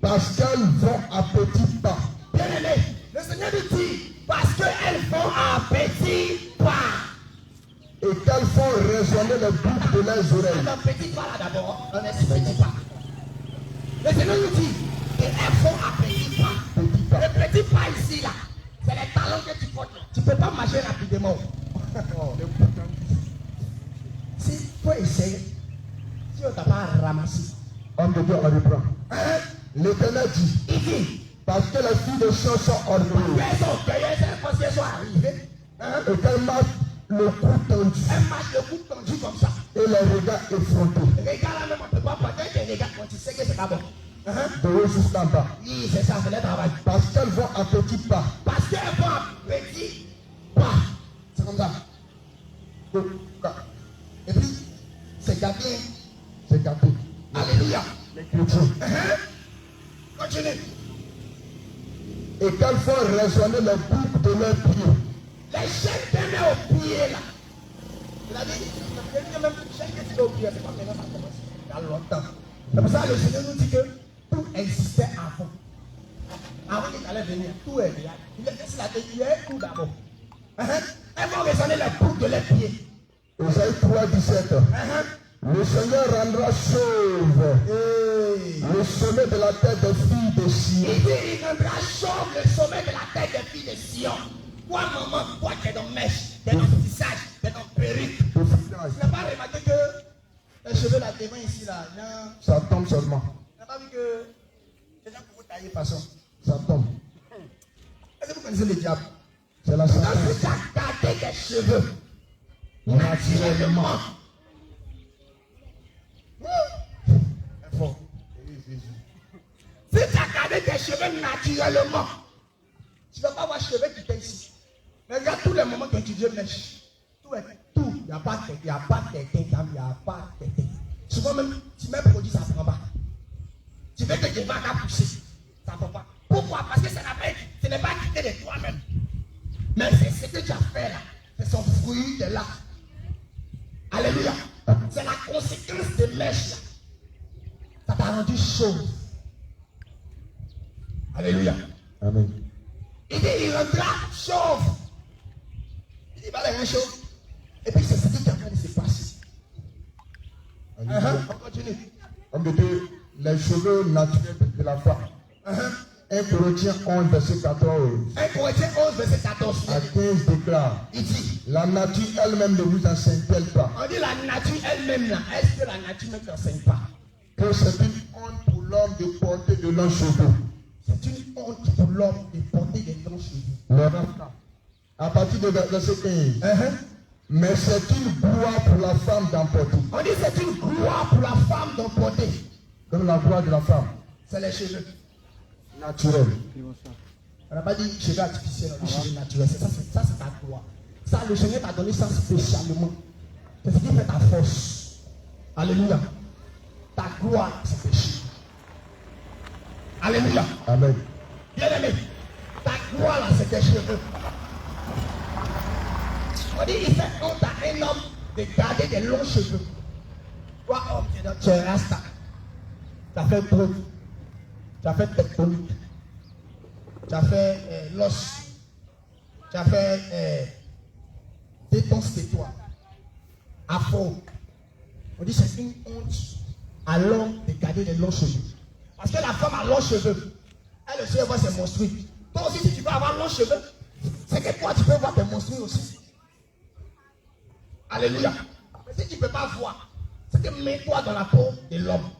[SPEAKER 2] Parce qu'elles vont à petits pas.
[SPEAKER 1] Bien aimé, le Seigneur nous dit, parce qu'elles vont à petits pas.
[SPEAKER 2] Et qu'elles font résonner les boucles de leurs oreilles.
[SPEAKER 1] Un petit pas là d'abord, on est sur petit pas. Le Seigneur nous dit qu'elles font à petits pas. Le petit pas ici là, c'est les talons que tu portes. Tu ne peux pas marcher rapidement. Si tu peux essayer, si on ne t'a pas ramassé.
[SPEAKER 2] Homme de Dieu, on reprend. L'Éternel dit,
[SPEAKER 1] Il dit,
[SPEAKER 2] parce que les filles de Sion sont orgueilleuses.
[SPEAKER 1] elles sont orgueilleuses, elles pensent qu'elles sont arrivées.
[SPEAKER 2] Et qu'elles marchent le cou tendu
[SPEAKER 1] Elles marchent le cou tendu comme ça.
[SPEAKER 2] et les regards effrontés.
[SPEAKER 1] Regarde là même, on ne peut pas porter tes regards quand tu sais que c'est pas bon.
[SPEAKER 2] De haut jusqu'en bas.
[SPEAKER 1] Oui, c'est ça, c'est le travail.
[SPEAKER 2] Parce qu'elles vont à petits pas.
[SPEAKER 1] Parce qu'elles vont à petits pas. C'est comme ça. Et puis, c'est gâté.
[SPEAKER 2] C'est gâté.
[SPEAKER 1] Alléluia.
[SPEAKER 2] Les chrétiens.
[SPEAKER 1] Continue.
[SPEAKER 2] Et qu'elles font résonner les boucles de leurs pieds.
[SPEAKER 1] Les chaînes que tu mets au pied là. Il a dit, même les chaînes que tu mets au pied, c'est pas maintenant ça commence. Il y a longtemps. C'est pour ça que le Seigneur nous dit que tout existait avant. Avant qu'il allait venir, tout est là. Il y a tout d'abord. Elles vont résonner les boucles de leurs pieds.
[SPEAKER 2] Ésaïe 3, 17. Le Seigneur rendra chauve le sommet de la tête des filles de Sion.
[SPEAKER 1] Il dit, il rendra chauve le sommet de la tête des filles de Sion. Toi, maman, toi qui es dans mèche, tu es dans tissage, tu es dans perruque. Tu n'as pas remarqué que les cheveux là, devant ici, là,
[SPEAKER 2] ça tombe seulement.
[SPEAKER 1] tu n'as pas vu que les gens peuvent tailler façon.
[SPEAKER 2] Ça tombe.
[SPEAKER 1] Est-ce que vous connaissez le diable?
[SPEAKER 2] C'est la
[SPEAKER 1] Quand
[SPEAKER 2] Satan.
[SPEAKER 1] tu as gardé tes cheveux, naturellement. Si tu as gardé tes cheveux naturellement, tu ne vas pas avoir cheveux qui t'est ici. Mais regarde tous les moments que tu Dieu mèche. Tout est tout. Il n'y a pas de tête, il n'y a pas de tête, il n'y a pas de tête. Souvent même, tu mets produit, ça ne prend pas. Tu veux que tu vas à pousser. Ça ne prend pas. Pourquoi? Parce que ce n'est pas quitté de toi-même. Mais c'est ce que tu as fait là. C'est son fruit de là. Alléluia. C'est la conséquence de mèche là. Ça t'a rendu chaud. Alléluia.
[SPEAKER 2] Amen.
[SPEAKER 1] Il dit, il rendra chauve. Il dit, il va les rendre chauve. Et puis c'est ce qui est en train de se passer. On continue.
[SPEAKER 2] Homme de Dieu, les cheveux naturels de la femme
[SPEAKER 4] 1 Corinthiens 11, verset 14.
[SPEAKER 1] 1 Corinthiens 11, verset 14.
[SPEAKER 4] À 15 déclare.
[SPEAKER 1] Il dit,
[SPEAKER 4] la nature elle-même ne vous enseigne-t-elle pas?
[SPEAKER 1] On dit la nature elle-même là. Est-ce que la nature ne t'enseigne pas?
[SPEAKER 4] Que c'est une honte pour l'homme de porter de longs cheveux.
[SPEAKER 1] C'est une honte pour l'homme de porter des longs cheveux.
[SPEAKER 4] À partir de verset 15. Mais c'est une gloire pour la femme d'emporter.
[SPEAKER 1] On dit c'est une gloire pour la femme d'emporter.
[SPEAKER 4] Comme la gloire de la femme.
[SPEAKER 1] C'est les cheveux.
[SPEAKER 4] Naturel.
[SPEAKER 1] On n'a pas dit cheveux artificiels, on dit cheveux naturels. Ça c'est ta gloire. Ça, le Seigneur t'a donné ça spécialement. C'est ce qui fait ta force. Alléluia. Ta gloire, c'est péché. Alléluia.
[SPEAKER 4] Amen.
[SPEAKER 1] Bien aimé. Ta gloire là, c'est tes cheveux. On dit, il fait honte à un homme de garder des longs cheveux. Toi, homme, tu es rasta. Tu as fait preuve. Tu as fait tectonique. Tu as fait l'os. Tu as fait dépense de toi. Afro. On dit, c'est une honte à l'homme de garder des longs cheveux. Parce que la femme a longs cheveux. Elle aussi, elle voit ses monstrues. Toi aussi, si tu veux avoir longs cheveux, c'est que toi, tu peux voir tes monstrues aussi. Alléluia. Mais si tu ne peux pas voir, c'est que mets-toi dans la peau de l'homme.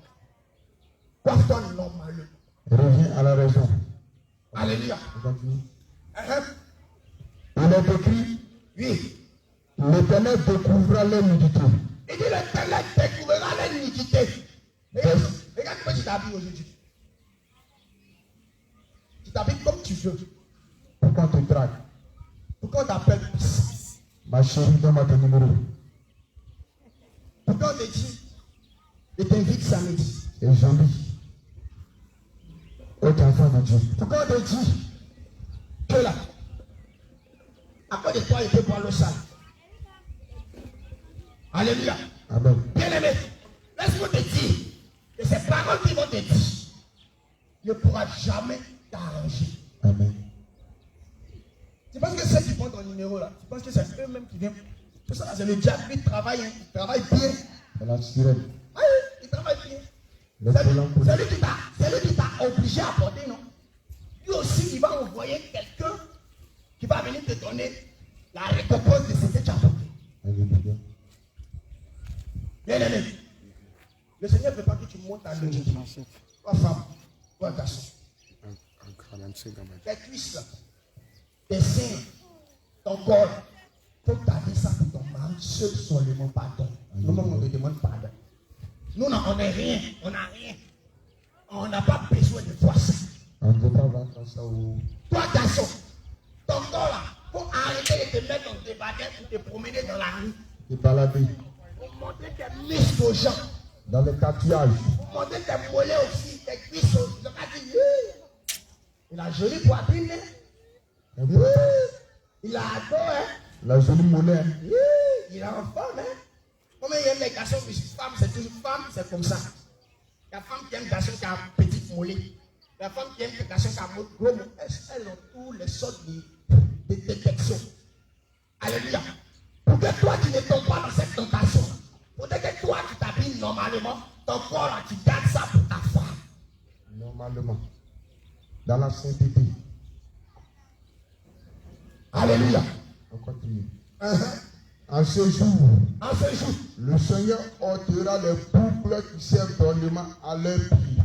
[SPEAKER 1] Coiffe-toi l'homme malheureux.
[SPEAKER 4] Reviens à la raison.
[SPEAKER 1] Alléluia.
[SPEAKER 4] Il est écrit,
[SPEAKER 1] oui.
[SPEAKER 4] l'Éternel découvrira les nudités.
[SPEAKER 1] Il dit l'Éternel découvrira les nudités. Regarde comment tu t'habilles aujourd'hui. Tu t'habilles comme tu veux.
[SPEAKER 4] Pourquoi on te drague?
[SPEAKER 1] Pourquoi on t'appelle puissance?
[SPEAKER 4] Ma chérie, donne-moi ton numéro.
[SPEAKER 1] Pourquoi on te dit, je t'invite samedi?
[SPEAKER 4] Et joli. Autre enfant de Dieu.
[SPEAKER 1] Pourquoi on te dit que là, à quoi de toi il peut boire l'eau sale? Alléluia.
[SPEAKER 4] Amen.
[SPEAKER 1] Bien aimé, laisse-moi te dire que ces paroles qui vont te dire ne pourra jamais t'arranger.
[SPEAKER 4] Amen.
[SPEAKER 1] Tu penses que ceux qui prennent ton numéro là, tu penses que c'est eux-mêmes qui viennent? C'est ça, c'est le diable qui travaille, hein. Il travaille bien.
[SPEAKER 4] C'est la sirène.
[SPEAKER 1] Ah, il travaille bien.
[SPEAKER 4] Le
[SPEAKER 1] C'est lui qui t'a obligé à porter, non? Lui aussi, il va envoyer quelqu'un qui va venir te donner la récompense de ce que tu as porté.
[SPEAKER 4] Alléluia.
[SPEAKER 1] Bien aimé, le Seigneur ne veut pas que tu montes à l'œil. Toi, femme, toi, garçon. Tes cuisses, tes seins, ton corps, il faut garder ça pour ton mari, seul seulement pardon. Nous, on te demande pardon. Nous, on n'est rien, on n'a rien. On n'a pas besoin de toi ça.
[SPEAKER 4] On ne peut pas vendre ça au...
[SPEAKER 1] Toi, garçon, ton corps là, il faut arrêter de te mettre dans tes baguettes pour te promener dans la rue.
[SPEAKER 4] Et balader.
[SPEAKER 1] Pour montrer tes muscles aux gens.
[SPEAKER 4] Dans le cartillage.
[SPEAKER 1] Pour montrer tes mollets aussi, tes cuisses aussi. Ils ont pas dit, il a joli poitrine, hein? Il a adoré, hein?
[SPEAKER 4] La jolie monnaie.
[SPEAKER 1] Il a en forme, hein? Comment il aime les garçons, mais femme, c'est toujours femme, c'est comme ça. La femme qui aime garçon qui a un petit mollet. La femme qui aime les garçons qui a un gros mollet. Elles ont tous les sortes de détection. Alléluia. Pour que toi, tu ne tombes pas dans cette tentation. Pour que toi, tu t'habilles normalement, ton corps, là, tu gardes ça pour ta femme.
[SPEAKER 4] Normalement. Dans la sainteté.
[SPEAKER 1] Alléluia.
[SPEAKER 4] On continue. En ce jour, le Seigneur ôtera les boucles qui servent d'ornement à leurs pieds.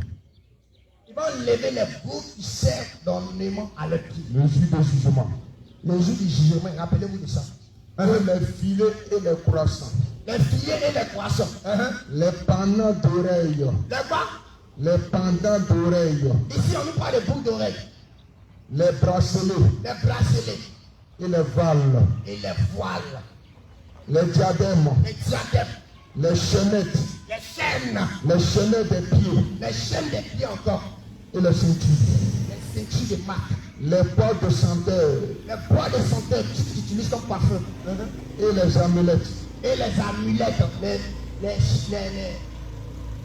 [SPEAKER 1] Il va lever les boucles qui servent d'ornement à leurs pieds.
[SPEAKER 4] Le jour du jugement.
[SPEAKER 1] Le jour du jugement, rappelez-vous de ça.
[SPEAKER 4] Et les filets et les croissants.
[SPEAKER 1] Les filets et les croissants.
[SPEAKER 4] Les pendants d'oreilles.
[SPEAKER 1] Les quoi?
[SPEAKER 4] Les pendants d'oreilles.
[SPEAKER 1] Ici, on nous parle de boucles d'oreilles.
[SPEAKER 4] Les bracelets.
[SPEAKER 1] Les bracelets.
[SPEAKER 4] Et les voiles.
[SPEAKER 1] Et les voiles.
[SPEAKER 4] Les diadèmes.
[SPEAKER 1] Les diadèmes.
[SPEAKER 4] Les chaînettes.
[SPEAKER 1] Les chaînes.
[SPEAKER 4] Les chaînettes des pieds.
[SPEAKER 1] Les chaînes des pieds encore.
[SPEAKER 4] Et les ceintures.
[SPEAKER 1] Les ceintures de marque.
[SPEAKER 4] Les boîtes de senteur.
[SPEAKER 1] Les boîtes de senteur que tu utilises comme parfum.
[SPEAKER 4] Et les amulettes.
[SPEAKER 1] Et les amulettes. Les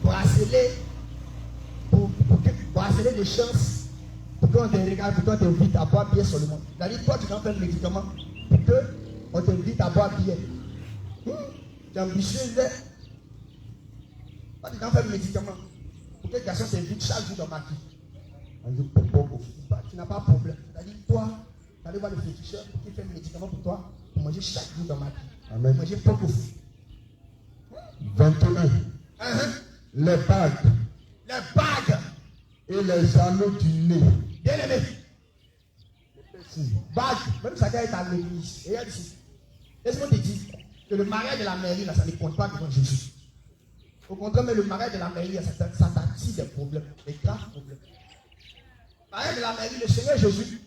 [SPEAKER 1] bracelets. Bracelets de chance. Pour qu'on te regarde, pour qu'on t'invite à boire bien seulement. C'est-à-dire, toi, tu dois faire le médicament pour qu'on t'invite à boire bien. Tu es ambitieux, toi, tu dois faire le médicament pour que les garçons t'invitent chaque jour dans ma vie. Tu n'as pas de problème. C'est-à-dire, toi, tu allais voir le féticheur qui fait un médicament pour toi pour manger chaque jour dans ma vie.
[SPEAKER 4] Amen.
[SPEAKER 1] Manger pas de
[SPEAKER 4] 21. Les bagues
[SPEAKER 1] les bagues
[SPEAKER 4] et les anneaux du nez.
[SPEAKER 1] bien aimé. Bagues, même ça est à l'église. Et regarde ici. Laisse-moi te dire que le mariage de la mairie, là, ça ne compte pas devant Jésus. Au contraire, mais le mariage de la mairie, ça t'attire des problèmes, des graves problèmes. Le mariage de la mairie, le Seigneur Jésus,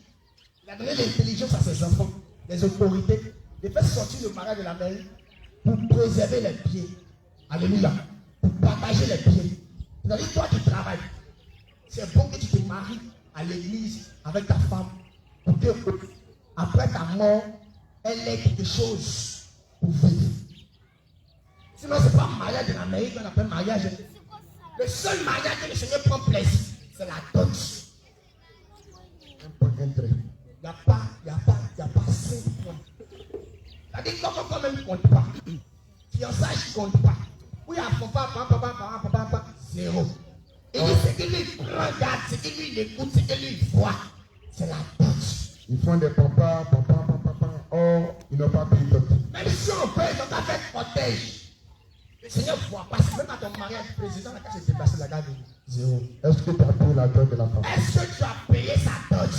[SPEAKER 1] il a donné l'intelligence à ses enfants, les autorités, de faire sortir le mariage de la mairie pour préserver les pieds. Alléluia. Pour partager les pieds. C'est-à-dire, toi qui travailles, c'est bon que tu te maries à l'église avec ta femme pour que après ta mort, elle ait quelque chose pour vivre. Sinon, ce n'est pas un mariage de la mairie qu'on appelle mariage. Le seul mariage que le Seigneur prend plaisir, c'est la dot. Il n'y a pas 5 points. C'est-à-dire que quand même ne compte pas. Fiançage ne compte pas. Oui, papa, zéro. Et ce que lui regarde, ce que lui écoute, ce que lui voit, c'est la dot.
[SPEAKER 4] Ils font des papa. Or, ils n'ont pas payé dot.
[SPEAKER 1] Même si on paye dans ta fête protège. Le Seigneur ne voit pas. Même à ton mariage, le président n'a qu'à se déplacer la garde.
[SPEAKER 4] Zéro. Est-ce que tu as payé la dot de la femme?
[SPEAKER 1] Est-ce que tu as payé sa dot?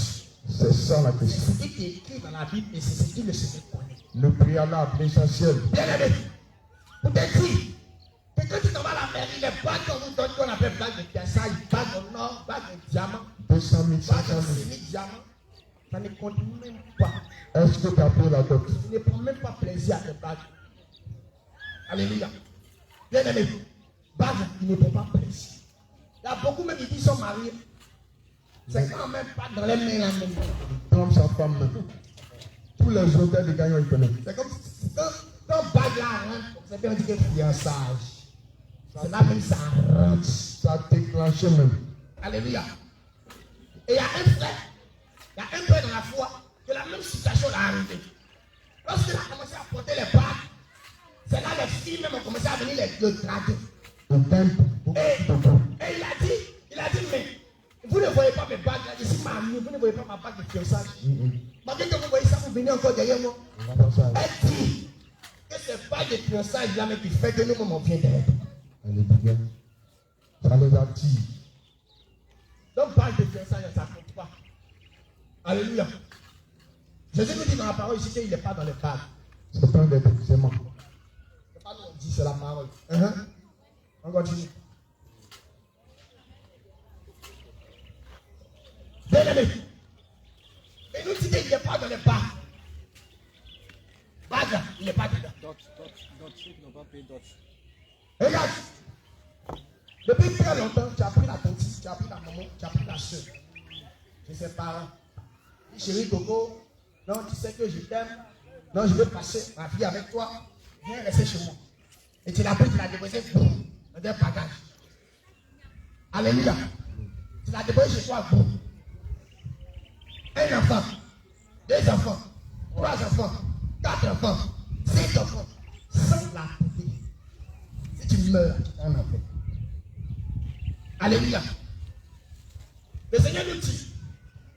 [SPEAKER 4] C'est ça la
[SPEAKER 1] C'est
[SPEAKER 4] question.
[SPEAKER 1] ce qui est écrit dans la Bible et c'est ce que le Seigneur connaît.
[SPEAKER 4] Le préalable, l'essentiel.
[SPEAKER 1] Bien aimé, pour te dire que quand tu t'en vas à la mairie, les bagues qu'on vous donne, qu'on appelle bagues de fiançailles, bagues en or, bagues de diamant,
[SPEAKER 4] 200 000,
[SPEAKER 1] bagues
[SPEAKER 4] 500
[SPEAKER 1] de
[SPEAKER 4] 000.
[SPEAKER 1] semi-diamant, ça ne compte même pas.
[SPEAKER 4] Est-ce que tu as payé la dot?
[SPEAKER 1] Tu ne prends même pas plaisir à tes bagues. Alléluia. Bien aimé, bagues, il ne prend pas plaisir. Il y a beaucoup même qui sont mariés. C'est quand même pas dans les mains la même.
[SPEAKER 4] Comme sa femme même. Tous les hôtels de gagnants, ils connaissent.
[SPEAKER 1] C'est comme quand bague là rentre, c'est bien dit que fiançage. C'est là même ça rentre.
[SPEAKER 4] Ça a déclenché même.
[SPEAKER 1] Alléluia. Et il y a un frère dans la foi que la même situation l'a arrivé. Lorsqu'il a commencé à porter les bagues, c'est là les filles même ont commencé à venir le draguer. Et il a dit, mais vous ne voyez pas mes bagues là, je suis marié, vous ne voyez pas ma bague de fiançailles. Malgré que vous voyez ça, vous venez encore derrière moi. Elle dit que c'est pas des fiançailles là, mais qui fait que nous-mêmes on vient derrière.
[SPEAKER 4] Elle est bien. Ça les attire.
[SPEAKER 1] Donc, bague de fiançailles, ça ne compte pas. Alléluia. Jésus nous dit dans la parole ici qu'il n'est pas dans les bagues.
[SPEAKER 4] C'est pas des déguisements.
[SPEAKER 1] C'est pas nous on dit, c'est la parole. On continue. Bien aimé. Et nous dit qu'il n'est pas dans les bagues. Bague, il n'est pas dedans.
[SPEAKER 3] Dot, ceux qui n'ont pas payé dot.
[SPEAKER 1] Regarde. Depuis très longtemps, tu as pris la tante, tu as pris la maman, tu as pris la soeur. C'est ses parents. Dis chérie Coco, non, tu sais que je t'aime. Non, je veux passer ma vie avec toi. Viens rester chez moi. Et tu l'as pris, tu l'as déposé dans un bagage. Alléluia. Tu l'as déposé chez toi, boum. Un enfant, 2 enfants, 3 enfants, 4 enfants, 5 enfants, sans la poupée. Si tu meurs, tu as un enfant. Alléluia. Le Seigneur nous dit,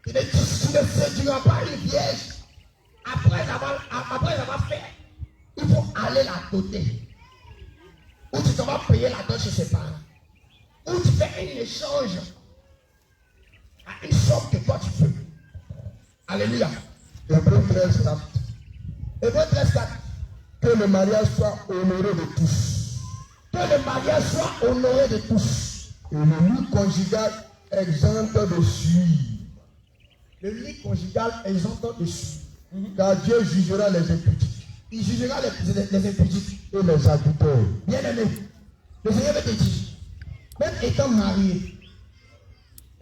[SPEAKER 1] tu ne séduiras pas une vierge après avoir fait. Il faut aller la doter. Ou tu t'en vas payer la dot chez ses parents. Ou tu fais un échange à une somme que toi tu peux. Alléluia.
[SPEAKER 4] Hébreux 13, 4.
[SPEAKER 1] Hébreux 13, 4.
[SPEAKER 4] Que le mariage soit honoré de tous.
[SPEAKER 1] Que le mariage soit honoré de tous.
[SPEAKER 4] Et le lit conjugal exempt de suivre.
[SPEAKER 1] Le lit conjugal exempt de suivre.
[SPEAKER 4] Car Dieu jugera les impudiques.
[SPEAKER 1] Il jugera les impudiques
[SPEAKER 4] Et les adultères.
[SPEAKER 1] Bien aimé, le Seigneur veut te dire, même étant marié,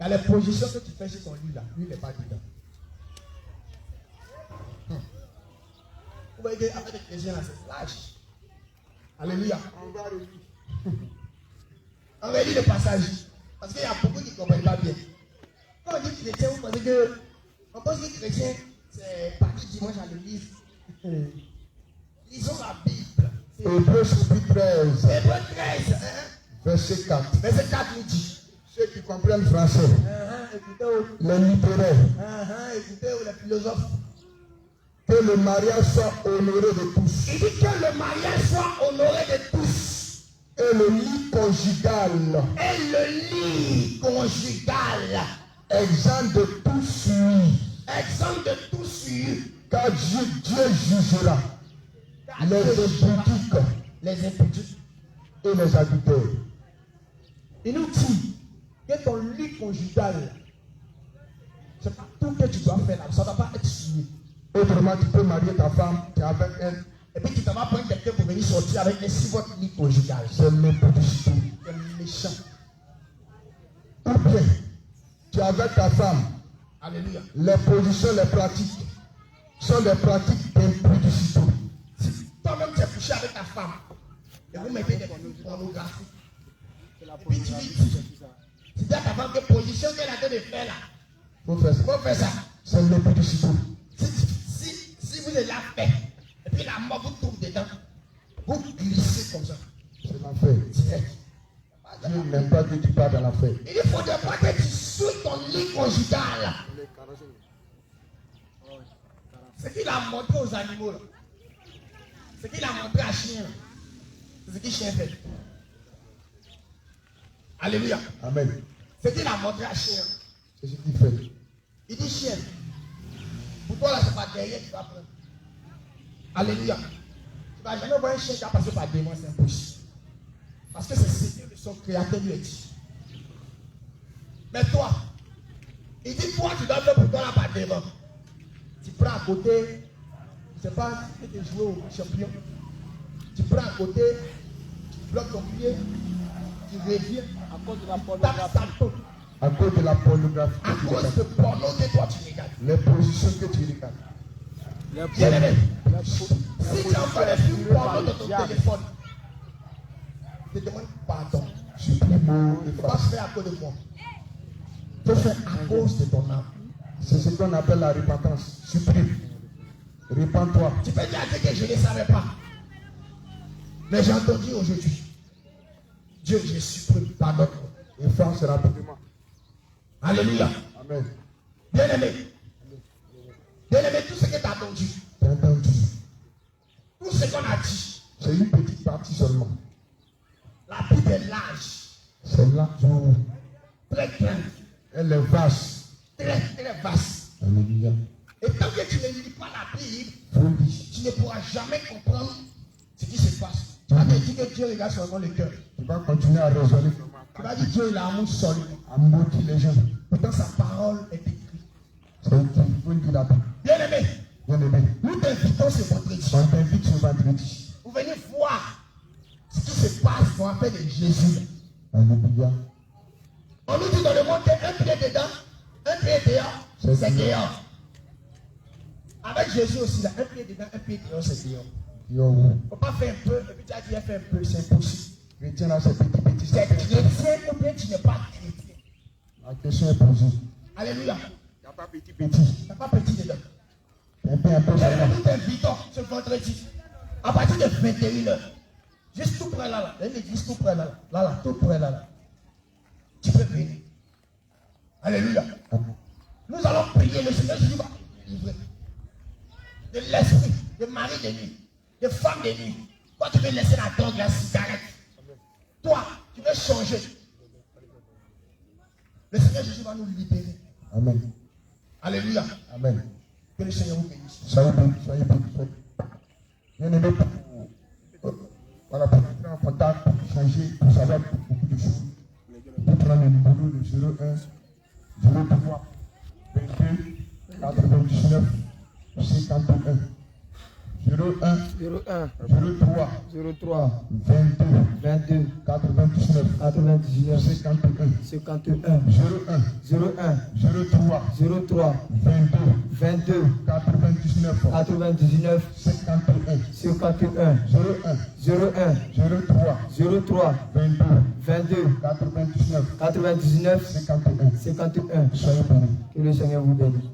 [SPEAKER 1] il y a les projections que tu fais sur ton lit là, lui il n'est pas dedans. Vous voyez qu'avec les chrétiens là, c'est lâche. Alléluia. On va lire le passage. Parce qu'il y a beaucoup qui ne comprennent pas bien. Quand on dit chrétien, vous pensez que. On pense que chrétien, c'est parti dimanche à l'église. Lisons la Bible.
[SPEAKER 4] Hébreux chapitre 13,
[SPEAKER 1] Hébreux 13,
[SPEAKER 4] verset 4.
[SPEAKER 1] verset 4 nous dit.
[SPEAKER 4] Ceux qui comprennent français, les littéraires,
[SPEAKER 1] les philosophes.
[SPEAKER 4] que le mariage soit honoré de tous.
[SPEAKER 1] Il dit que le mariage soit honoré de tous.
[SPEAKER 4] Et le lit conjugal.
[SPEAKER 1] Et le lit conjugal.
[SPEAKER 4] Exempt de tout suivi.
[SPEAKER 1] Exempt de tout suivi.
[SPEAKER 4] Car Dieu jugera les impudiques et les adultères.
[SPEAKER 1] Il nous dit que ton lit conjugal, c'est pas tout que tu dois faire là, ça ne doit pas être suivi.
[SPEAKER 4] Autrement, tu peux marier ta femme, tu es avec elle.
[SPEAKER 1] Et puis tu t'en vas prendre quelqu'un pour venir sortir avec les 6 votre lit conjugal.
[SPEAKER 4] C'est l'impudicité.
[SPEAKER 1] C'est méchant.
[SPEAKER 4] Ou bien, tu es avec ta femme.
[SPEAKER 1] Alléluia.
[SPEAKER 4] Les positions, les pratiques sont des pratiques d'impudicité.
[SPEAKER 1] Si toi-même tu es couché avec ta femme et vous mettez des films pornographiques, et puis tu lui dis à ta femme quelle position qu'elle a de faire là.
[SPEAKER 4] Faut faire ça.
[SPEAKER 1] Faut faire ça.
[SPEAKER 4] C'est l'impudicité.
[SPEAKER 1] Si vous êtes là fait, et puis la mort vous tombe dedans, vous glissez comme ça.
[SPEAKER 4] C'est l'enfer. Dieu n'aime pas que tu parles dans l'enfer.
[SPEAKER 1] Il ne faudrait pas que tu souilles ton lit conjugal. Ce qu'il a montré aux animaux, là. Ce qu'il a montré à chien, c'est ce qu'il chien fait. Alléluia.
[SPEAKER 4] Amen.
[SPEAKER 1] Ce qu'il a montré à chien,
[SPEAKER 4] c'est ce qu'il fait.
[SPEAKER 1] Il dit chien, pour toi là c'est pas derrière que tu vas prendre. Alléluia. Tu vas jamais voir un chien qui a passé par démon, c'est impossible. Parce que c'est son créateur lui a dit. Mais toi, il dit toi tu dois faire pour toi là par démon. Tu prends à côté, je ne sais pas, tu peux jouer au champion. Tu prends à côté, tu bloques ton pied, tu reviens.
[SPEAKER 3] À cause de la pornographie.
[SPEAKER 4] À cause de la pornographie.
[SPEAKER 1] À cause de porno que toi tu regardes.
[SPEAKER 4] Les positions que tu regardes.
[SPEAKER 1] Bien-aimé, si tu as encore des films porno dans ton téléphone, je te demande pardon.
[SPEAKER 4] Je prie mon
[SPEAKER 1] Il ne faut pas se faire à cause de moi. Il faut faire à cause de ton âme.
[SPEAKER 4] C'est ce qu'on appelle la repentance. Supprime. Repends-toi.
[SPEAKER 1] Tu peux dire à Dieu que je ne savais pas. Mais j'ai entendu aujourd'hui. Dieu, je supprime. Pardonne-moi.
[SPEAKER 4] Et France rapidement.
[SPEAKER 1] Alléluia.
[SPEAKER 4] Amen.
[SPEAKER 1] Bien-aimé. Bien-aimé, tout ce que tu as entendu.
[SPEAKER 4] Tu as entendu.
[SPEAKER 1] Tout ce qu'on a dit.
[SPEAKER 4] C'est une petite partie seulement.
[SPEAKER 1] La Bible est large.
[SPEAKER 4] C'est là où
[SPEAKER 1] Très grande.
[SPEAKER 4] elle est vaste.
[SPEAKER 1] Très, très vaste.
[SPEAKER 4] Alléluia.
[SPEAKER 1] Et tant que tu ne lis pas la Bible,
[SPEAKER 4] Faut lire.
[SPEAKER 1] tu ne pourras jamais comprendre ce qui se passe. Tu vas te dire que Dieu regarde seulement le cœur.
[SPEAKER 4] Tu vas continuer à raisonner.
[SPEAKER 1] Tu vas dire Dieu il a amour solide.
[SPEAKER 4] À motiver les gens.
[SPEAKER 1] Pourtant sa parole est écrite.
[SPEAKER 4] C'est ce qu'il faut dire là-bas.
[SPEAKER 1] Bien-aimé,
[SPEAKER 4] Bien aimé.
[SPEAKER 1] nous t'invitons ce vendredi.
[SPEAKER 4] On t'invite ce vendredi.
[SPEAKER 1] Vous venez voir ce qui se passe dans la paix de Jésus.
[SPEAKER 4] Alléluia.
[SPEAKER 1] On nous dit dans le monde qu'un pied dedans, un pied dehors, c'est dehors. Avec Jésus aussi, là, un pied dedans, un pied dehors, c'est dehors.
[SPEAKER 4] Yo.
[SPEAKER 1] Il ne faut pas faire un peu, et puis tu as dit faire un peu, c'est impossible.
[SPEAKER 4] Chrétien là, c'est petit.
[SPEAKER 1] Tu es chrétien ou bien tu n'es pas chrétien.
[SPEAKER 4] La question est posée.
[SPEAKER 1] Alléluia.
[SPEAKER 4] Il n'y a pas petit.
[SPEAKER 1] Tu n'as pas petit dedans.
[SPEAKER 4] Un peu seulement.
[SPEAKER 1] Nous t'invitons ce vendredi, à partir de 21h, juste tout près là, l'église tout près là, tout près là. Tu peux venir. Alléluia. Nous allons prier, le Seigneur Jésus va livrer de l'esprit, de mari de nuit, de femme de nuit. Toi, tu veux laisser la drogue, la cigarette. Toi, tu veux changer. Le Seigneur Jésus va nous libérer.
[SPEAKER 4] Amen.
[SPEAKER 1] Alléluia.
[SPEAKER 4] Amen.
[SPEAKER 1] Que le Seigneur vous bénisse.
[SPEAKER 4] Soyez bénis, soyez bénis. Bien aimé, voilà, pour entrer en contact, pour changer, pour savoir beaucoup de choses. Vous prenez le numéro de 01 03 22 99 51. 01 03 22 99 51. 01 03 22 99 51. 03 22 99 51.
[SPEAKER 3] Soyez bénis.
[SPEAKER 4] Que le Seigneur vous bénisse.